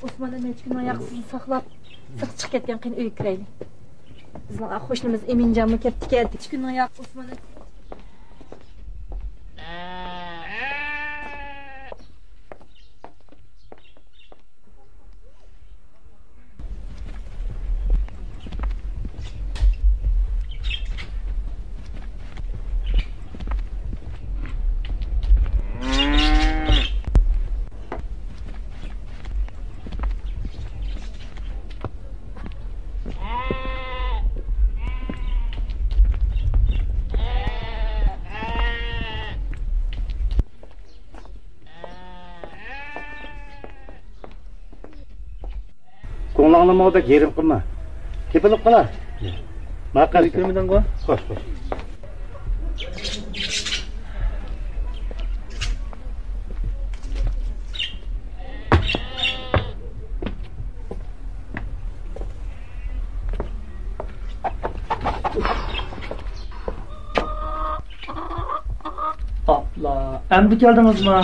Speaker 4: Osmon nechkin oyoqsiz saqlab, siq chiqib ketgan qiyin uyga kiraylik. Bizning qo'shnimiz Eminjonmi ketdi keldi. Nechkin oyoq Osmon
Speaker 3: Ko'nglanmada yerim qilma. Tepilib qolar. Maqas.
Speaker 1: Kirmidan qo'y.
Speaker 3: Xo'sh, xo'sh.
Speaker 1: Apla. Endi keldingizmi?
Speaker 7: Ha,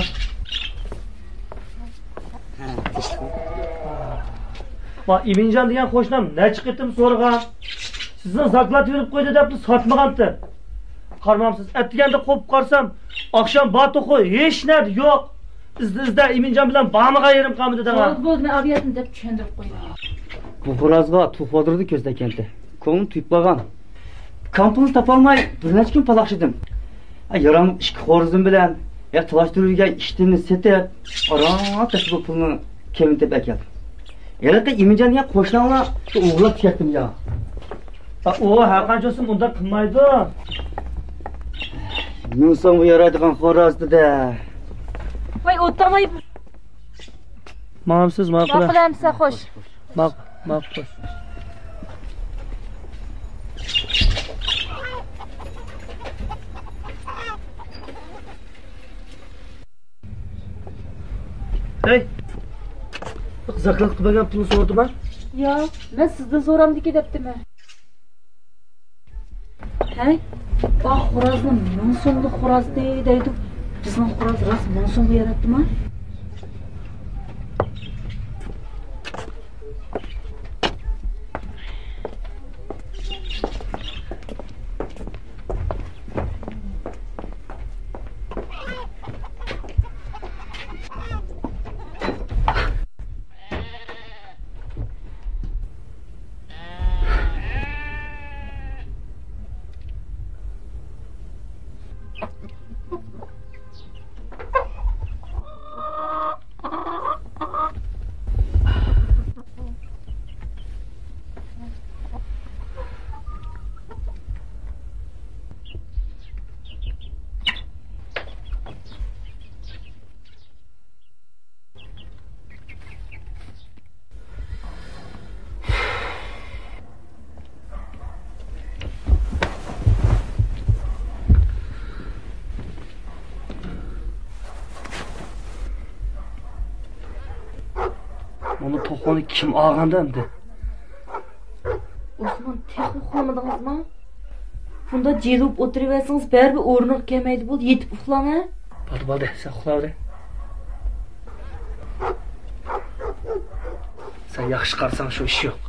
Speaker 7: tinchlikmi?
Speaker 1: Bak İmincan degan qo'shnim necha qitim so'ragan. Sizni zaklatib yurib qo'ydi debdi, sotmaganti. Qarmamsiz, atganda qo'yib qarsam, oqshom bato'qi hech narsa yo'q. Izda İmincan bilan bamiga yerim qamidi degan.
Speaker 4: Bo'ldi, men aviyatim deb tushundirib qo'ydim.
Speaker 7: Bu xo'rozga tufodurdi ko'zdakenti. Ko'nglim tuyib qolgan. Kampini topolmay bir necha kun palaxshidim. Yaram ikki xo'rozim bilan talashtirilgan ishtimni setib, aroq bu pulni kemintib akeldim. Yalaqa İmincanga qo'shnilar o'g'lab ketdim ya.
Speaker 1: O har qanchasi bunda qilmaydi.
Speaker 7: Men so'ng bu yaraydigan xo'rozdida.
Speaker 4: Voy, o'tmay.
Speaker 1: Ma'qulsiz, ma'qul.
Speaker 4: Ma'qulamsa xo'sh.
Speaker 1: Ma'qul. Hey. Zaklat qilmagan pulni so'rdim-a?
Speaker 4: Yo'q, men sizdan so'ramdiki debdimi? Hey, bak xo'rozni 1000 so'mlik xo'roz deydi. Bizning xo'roz rost 1000 so'mga yaratdimi?
Speaker 1: Bunu to'qoni kim olganda endi?
Speaker 4: Osmon, tek uxlamadingizmi? Bunda jelib o'tiraversangiz baribir o'rniga kelmaydi bo'ldi, yetib uxlang.
Speaker 1: Bo'ldi, sen uxla. Sen yaxshi qarasang shu ish yo'q.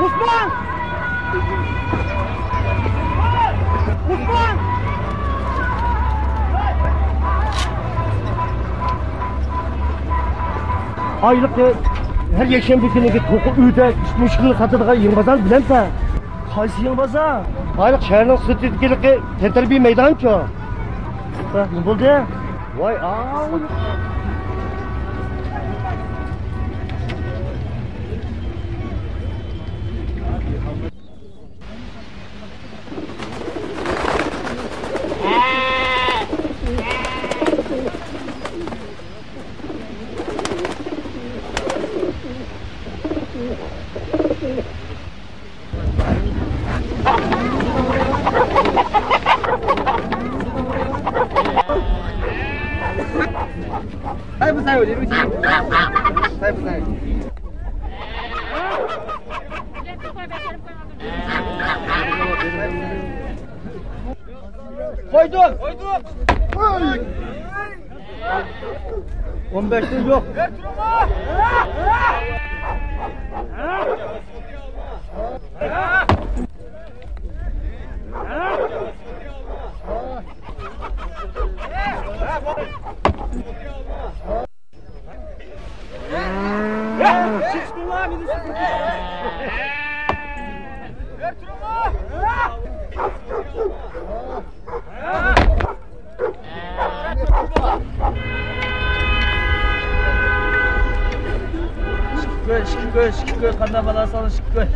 Speaker 2: Osman! Osman!
Speaker 1: Aylıkta her yaşam günüge to'qi uyda mushkul sotadigan ying'bozor bilamsan? Qaysi ying'bozor? Ayliq shaharning strategik tantarbiya maydonichi. Ne bo'ldi? Voy,
Speaker 2: Koyduk!
Speaker 1: 15'te yok.
Speaker 7: Şükür, kandan bana salın şükür.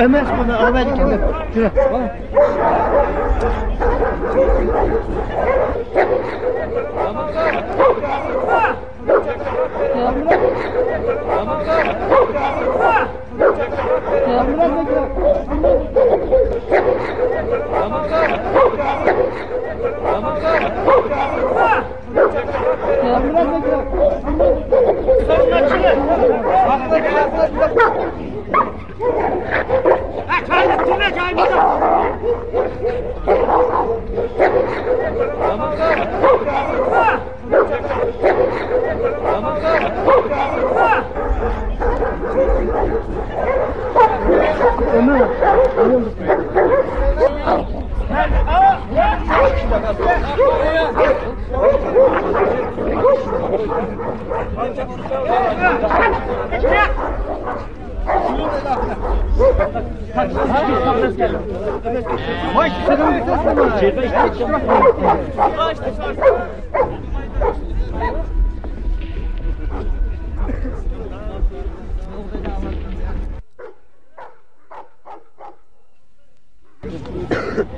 Speaker 7: Ömer bunu arabayı dikin. Şuraya.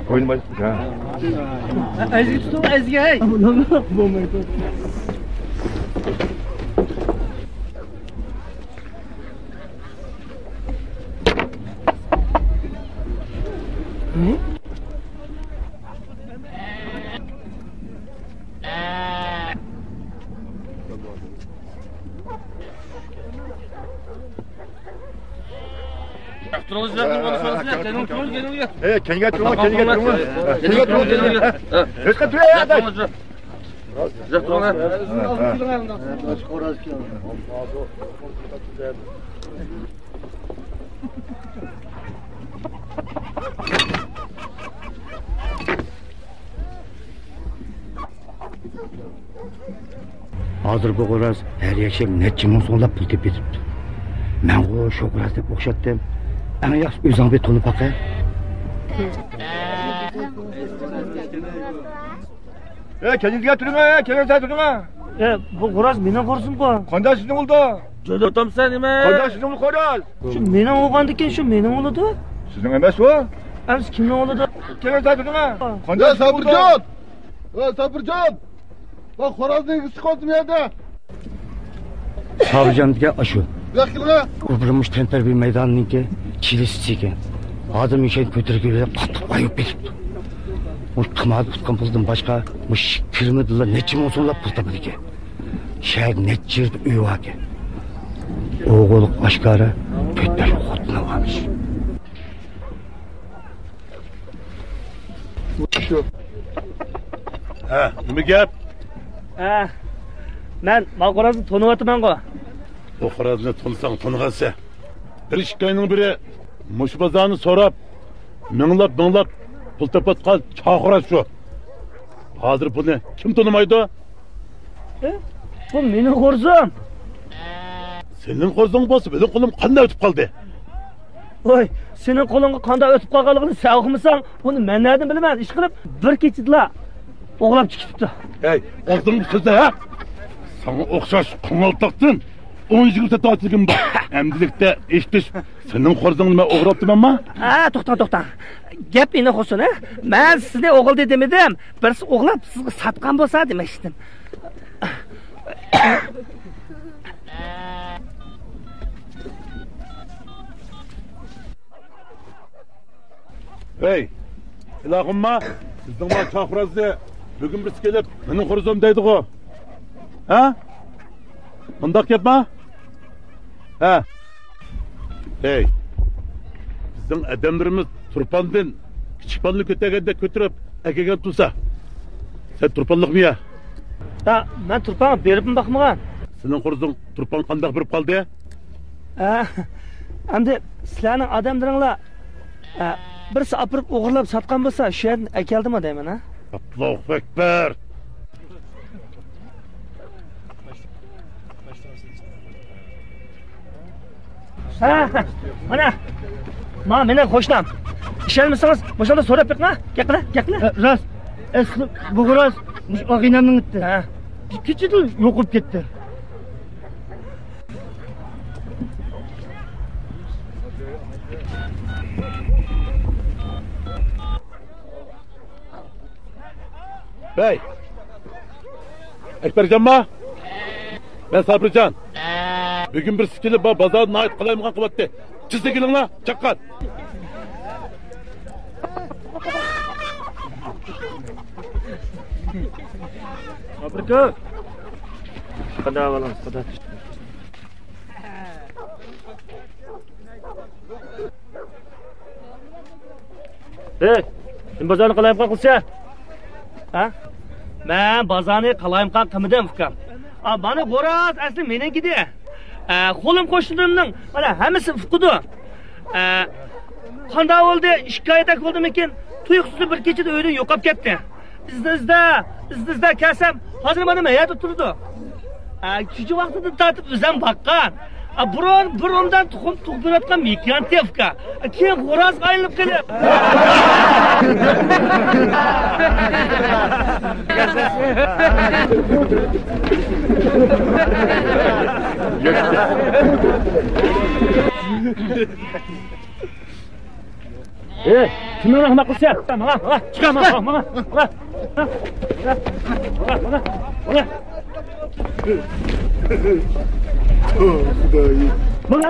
Speaker 2: Oyun başladık ha.
Speaker 1: Ezgi tutun Ezgi hey.
Speaker 2: Kendiga turma. Hechqa tur ya adaş.
Speaker 3: Hozir bu Xo'roz har yashab necha ming so'mlab pul tepib ketibdi. Men shu Xo'roz deb o'xshatdim. Ana yaxshi o'zingga to'lib baqa.
Speaker 2: kendinize getirin kendinize getirin
Speaker 1: Bu Xo'roz mening Xo'rozim-ku.
Speaker 2: Qanday sizning bo'ldi?
Speaker 1: Jo'da otamsan nima?
Speaker 2: Qanday sizning Xo'roz?
Speaker 1: Shu mening o'g'andikin, shu mening o'g'lidi.
Speaker 2: Sizning emas bu?
Speaker 1: Siz kimning o'g'lidi?
Speaker 2: Kendinize getirin Qanday
Speaker 8: Sabirjon! Sabirjon! Bak Xo'rozning isi qoldi bu yerda.
Speaker 3: Sabirjonga ashu.
Speaker 8: Yo'qilga.
Speaker 3: O'birimiz tantarbiya maydonininki chilisi ekan. Hozir mishan ko'tarib qattiq qo'yib beribdi. Bu qimmat tutgan puldan boshqa mush kirmadilar necha ming so'mlab pul topdi ekan. Shahar necha yerda uy bor ekan. O'g'il oshkora to'tlar xotini olmuş.
Speaker 8: Shu.
Speaker 2: Nima gap?
Speaker 1: Men Xo'rozni to'niyapman-ku.
Speaker 2: Bu Xo'rozni to'nsang to'nig'ansa. Bir ikkining biri mush bozorni so'rab, minglab pul topatgan chaqira shu. Hozir buni kim to'nimaydi?
Speaker 1: Bu mening Xo'rozim.
Speaker 2: Senin Xo'rozing bo'lsa, benim qo'lim qanday o'tib qoldi?
Speaker 1: Voy, sening qo'lingga qanday o'tib qolganligini sen o'qimasan, buni men nereden bilaman? Ish qilib bir kechida o'g'lab chiqibdi.
Speaker 2: Hey, o'zing so'zla ha? Sana o'xshash qing'altoqdan 10 yigit sotilgan bor. Emdilikda eshitish, sening Xo'rozingni men o'g'rabdimanmi?
Speaker 1: To'xta. Gap meni qo'sin, ha? Men sizga o'g'il dedim. Birisi o'g'lab sizga satgan bo'lsa demoqchidim.
Speaker 2: Hey, ilohimma, sizning ma chaqirazni bugun biz kelib, mening Xo'rozim deydi-ku. Ha? Bundaq gapmi? Ha? Hey, bizning adamlarimiz turpandan kichikpanni ko'targanda ko'tirib, akagan tursa. Sen turpanliqmi ya?
Speaker 1: Men turpan berib baxmagan.
Speaker 2: Sening Xo'rozing turpan qanday berib qoldi?
Speaker 1: Endi sizlarning odamlaringlar birisi apirib o'g'irlab sotgan bo'lsa, shu yerni akeldimi deyman, ha?
Speaker 2: Allohu akbar.
Speaker 1: Mana meni qo'shnim. Ishonmasangiz, o'shanda so'rab beqma. Gapla.
Speaker 3: Rost. Asli bu Xo'roz mush og'inamning itdi. Kechida yo'qib ketdi.
Speaker 2: Bey. Ekbercanma. Ben Sabircan. Bugün bir sikili bazarına ait kalayımgan kıvattı. Çizdi gelin la, çakkat.
Speaker 1: Fabrika. Kadar alalım, kadar. Sen bazarını kalayımgan kılsa? Ha? Ben bazarını kalayımgan kımıdım fıkam. Bana Xo'roz asli meningidi. Qo'lim qo'shniimning mana hammasi fuqidi. Qanday bo'ldi? Shikoyat qildim ekan, tuyuqsiz bir kechada uydan yo'qolib ketdi. Izda kelsam, hozir mana mayada turdi. Shu vaqtida tatib o'zim baqqan. Burundan tuxum tug'dirayotgan migrantevka. Keyin Xo'roz aylanib kelib. Kimni rahmat qilsa? Mana, chiqaman, mana.
Speaker 8: Xudoyim.
Speaker 1: Mana.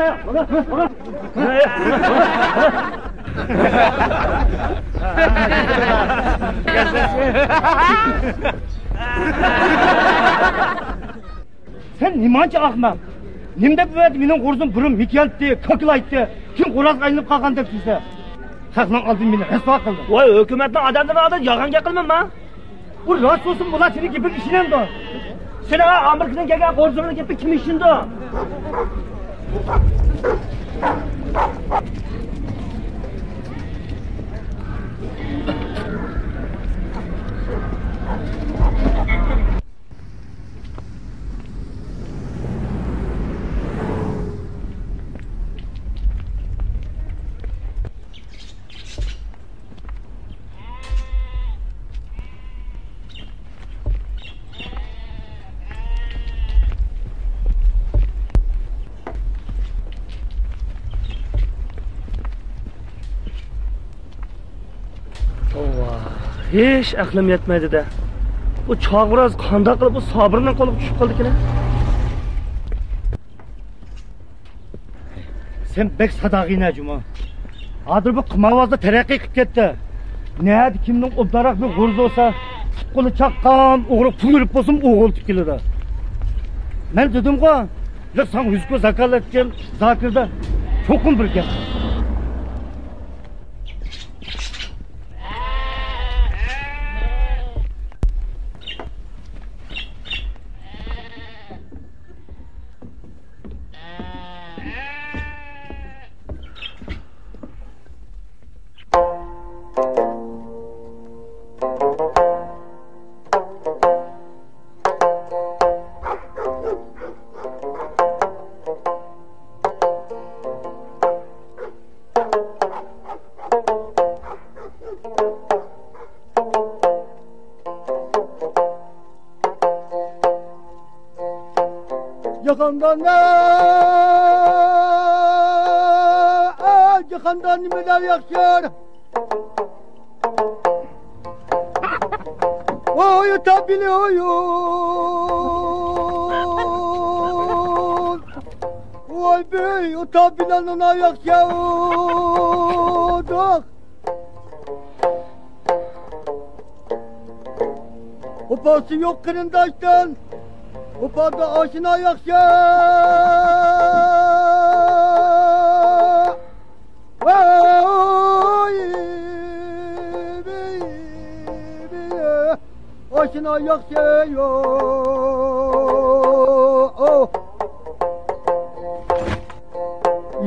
Speaker 3: Sen nimancha ahmoq? Nimda bu yerda mening Xo'rozim burim mikyantdi, ko'klaytdi. Kim Xo'roz aylanib qolgan deb sizlar. Xalqning oldin meni rasvo qildi.
Speaker 1: Voy, hukumatning odamlari oldida yolg'on gapirmayman.
Speaker 3: Bu rost bo'lsin, bular seni gaping ishonadi.
Speaker 1: Sen Amerikadan kelgan Xo'rozimning gapi kim ishindi? Hech aqlim yetmaydi-da. Bu Chog'roz qanday qilib bu Sobirning qo'liga tushib qoldi-ki?
Speaker 3: Sen bek sadaqina Cuma. Hozir bu qimavozda taraqqiy qilib ketdi. Neydi kimning obdaroq bir g'urz olsa, qo'li chaqqan, o'g'ri pul yurib bo'lsin, o'g'il tib keladi. Men dedim-ku, "Yo'q, sen huzko zakalatgan zakirda cho'qim bir gap." Cihandan nimeler yakıyor? Oy tabili oyun. Oy bey o tabilanın ayak yağdık. Opası yok kırındaştan. Opada aşına ayak aşına ayak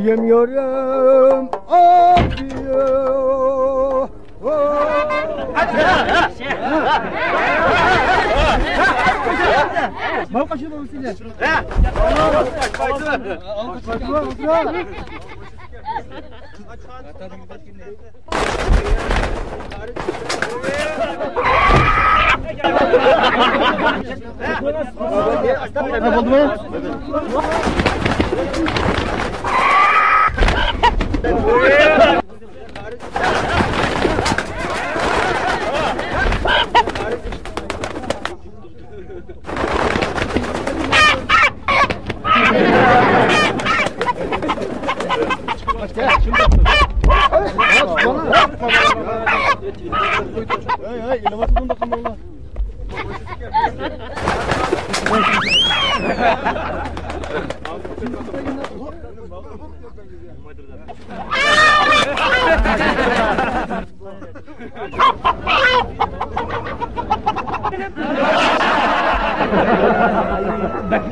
Speaker 3: yemiyorum Mal kaçırma mısın?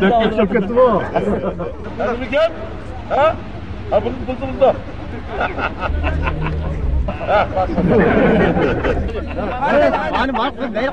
Speaker 3: Dökmek şapkası mı? Hadi bir gel. Ha? Ha bunu buldunuz da. Hani var mı? Ne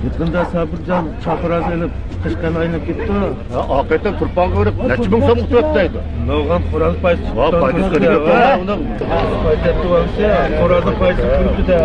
Speaker 9: Yutqunda Sabirjon Chaqiraz elib qishqani aynab ketdi.
Speaker 2: Ha, hakikaten turpan kıvırıp neçi bin soğuk tuttaydı.
Speaker 9: No'g'an Xo'roz paysi.
Speaker 2: Va, paysi qilib ketdi.
Speaker 9: Paysi tuvalsa, Xo'rozni paysi turibdi-da.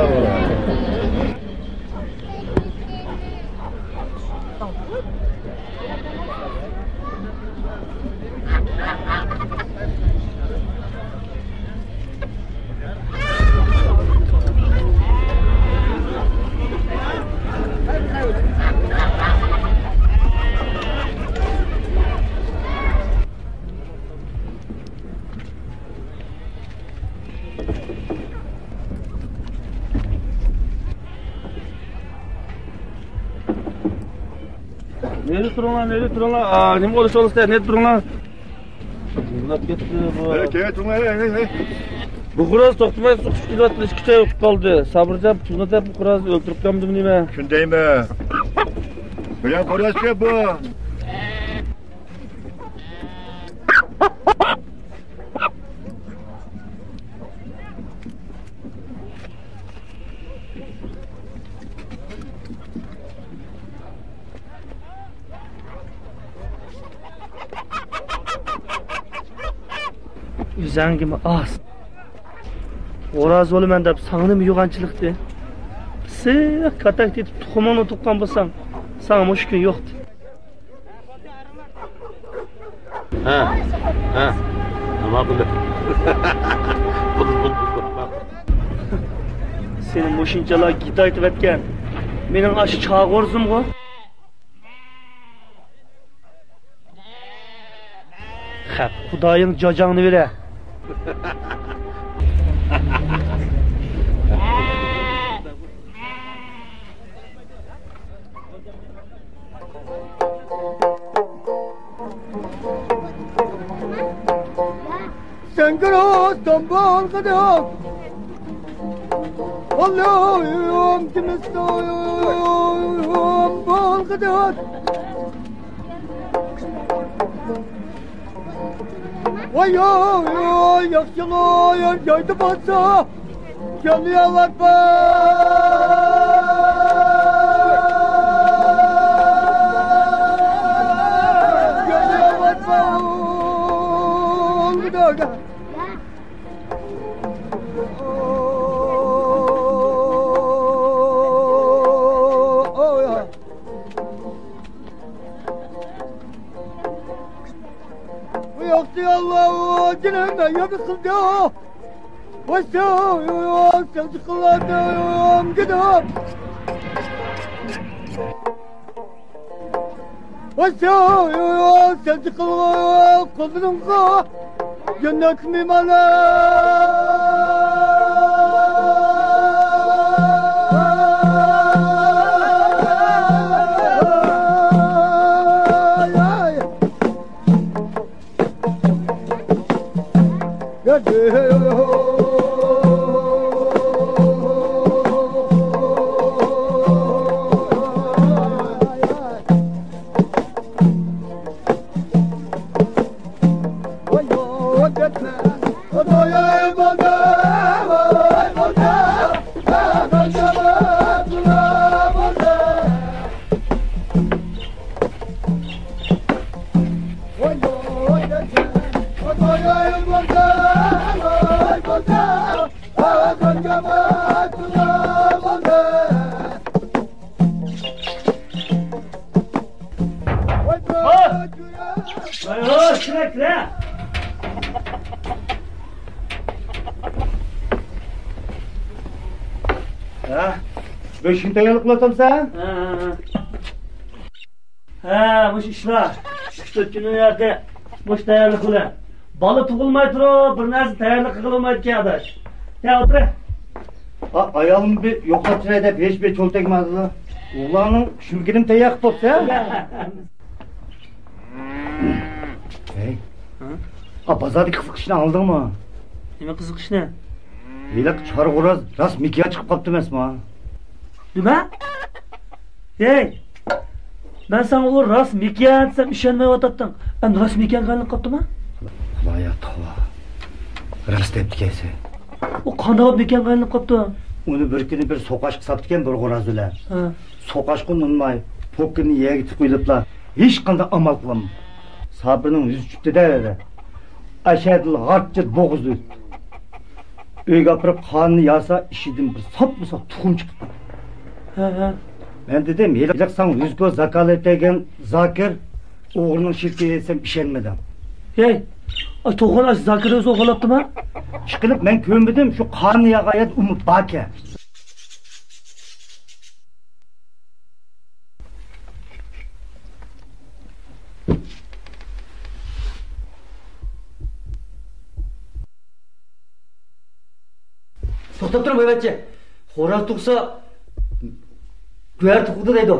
Speaker 9: Nerede durun lan? Nima oluş olsa nerede durun lan? Bunlar gitti bu.
Speaker 8: Evet, durun.
Speaker 9: Bu kuraz to'xtamay suqish kelyapti, ikki oy o'tib qoldi. Sabirjon, tuzlab bu qurazni o'ldirib qo'yamdim nima?
Speaker 8: Shundaymi? Bilan ko'rashga bu.
Speaker 1: O'zangimi az. Xo'roz o'laman deb sangnim yo'g'anchilikdi. Siq katak tetib tuxumini tuqqan bo'lsam, sana mushkul yo'qdi.
Speaker 2: Ha. Nima bo'ldi?
Speaker 1: Senin mushunchalar git aytib atgan. Mening ash chag'orzimg'o. Xap, Xudoying jojongni bera.
Speaker 8: Sengro tombol kadok. Allah'ım kimistoyum bol kadok. Vay yaxşılar yaydı batsa. Geliyorlar Allah cennet yakıldı. Vaşıyor sevdiklerim gidiyor. Vaşıyor sevdiklerim kulunga cennet
Speaker 3: Beşinci aylıklasam sen?
Speaker 1: Ha, muş işler. Şu günün yerde muş tayyorlik qilgan. Bola tug'ilmay turib, bir narsa tayyorlik qilolmaydi adash. Ya o'tir.
Speaker 3: Ayağımı bir yoklatıra da beş çol tekmezdi. Ulanın şülginim teyak tutsa. Hey. Pazardaki kızıkışını aldın mı?
Speaker 1: Nima kızıkışını?
Speaker 3: Bilak çarı kuraz rast mikiya çıkıp kaptım esma.
Speaker 1: Nima? Hey. Ben sana o rast mikiya desem ishonmay o'tatding. Ben rast mikiya qanday qopdimi?
Speaker 3: Vaya tova. Rast depti kese.
Speaker 1: O qanday mikiya qanday qopdi?
Speaker 3: Onu bir kuni bir soqaşqı saptıken bir qoraz ular. Soqaşqı unmay, pokkini yegitib qo'yiblar. Hech qanday amal qilam. Sabrning yüzü çıktı dedi. Aşağıdıl harççı boğuzdu. Uyga apırıp kanını yasa işidim bir sap tuğum çıktı. Ben dedim, yelaksan yüzgö zakalet egen Zakir oğlunun şirketi etsem işenmedim.
Speaker 1: Hey, to'g'on Zakir o'zi o'g'irlabdimi?
Speaker 3: Çıkılıp ben kömmedim şu kanını yagayet umut bake.
Speaker 7: To'xtab tur boyvachcha. Xo'roz tug'sa go'yar tug'di deydi.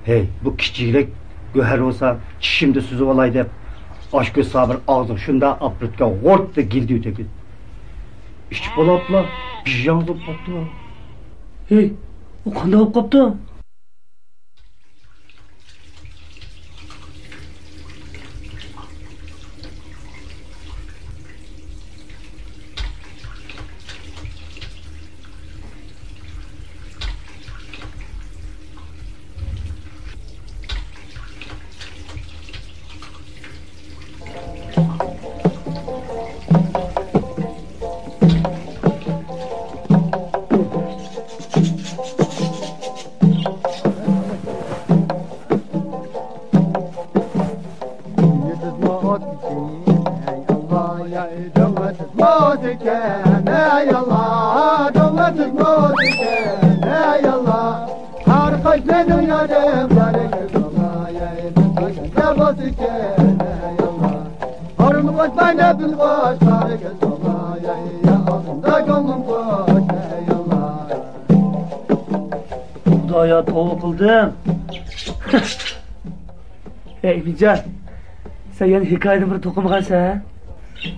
Speaker 3: Hey, bu kichikroq go'har bo'lsa, tishimda suzib olay deb, oshko'z sabr og'zing shunda aprutga g'ortda gildi o'tadi. İş bolapla, bijan bo'lib qopti.
Speaker 1: Hey, u qanday bo'lib qopti? Xudoyo tavba qildim. Ey Mijan, sen yana hikoyani bir to'qimg'ansan?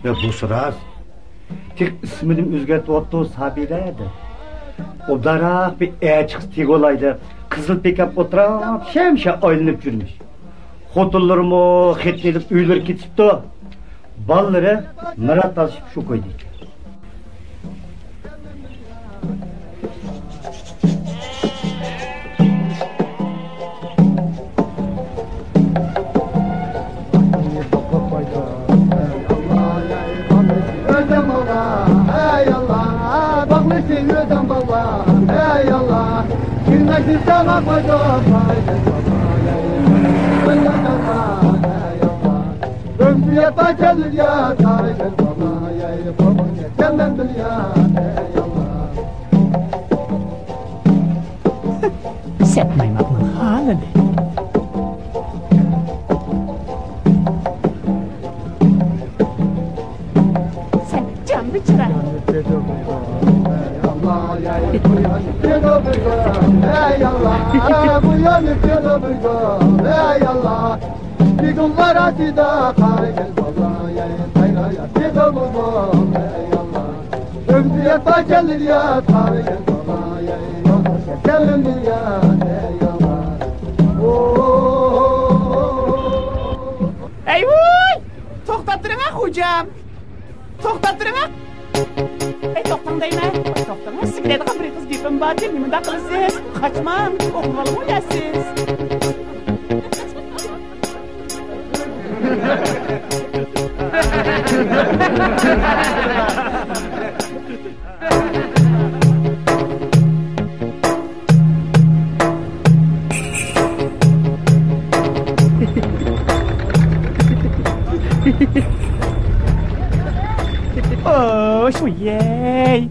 Speaker 3: Ya bu so'raz. Tek ismini o'zgartib o'tdi Sabira edi. Obdaroq bir echiq tegolaydi. Qizil pekap o'tirib, shamsha oylinib yurmish. Xotinlarimi xetnelib uylar ketibdi. Ballari mirat alishib shu qo'ydi.
Speaker 10: Setmaymakның hali ne? Sen can bir çıra. Eyvay! To'xtattirma hocam. To'xtattirma. Ey to'xtang deyman. To'xtang. Sigiradigan bir qiz gapim bor deb nima qilasiz? Qochmang. O'qib olasiz. Oh, şu yey.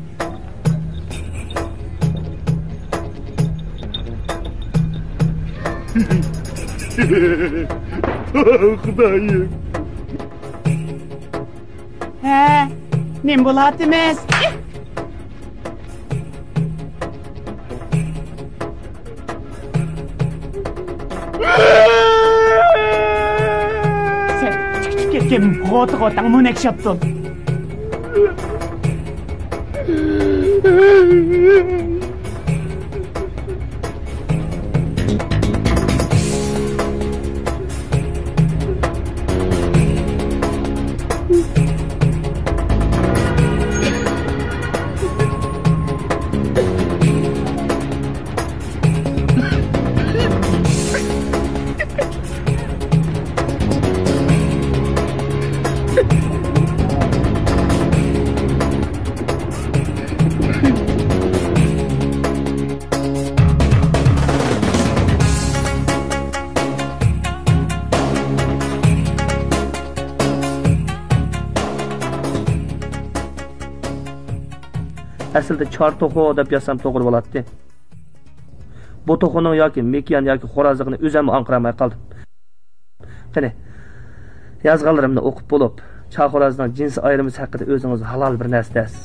Speaker 2: Xudayım.
Speaker 10: He, nim bulatımız. Sen çık ketken qo'tiqotan mo'nak yaptın.
Speaker 9: Aslida chor to'qo deb yozsam to'g'ri bo'ladi. Bu to'qining yoki mekiyan yoki xo'rozligini o'zim anqiramay qoldim. Qani, yozganlarimni o'qib bo'lib, chor xo'rozning jinsi ayrimiz haqida o'zingiz halol bir narsa deysiz.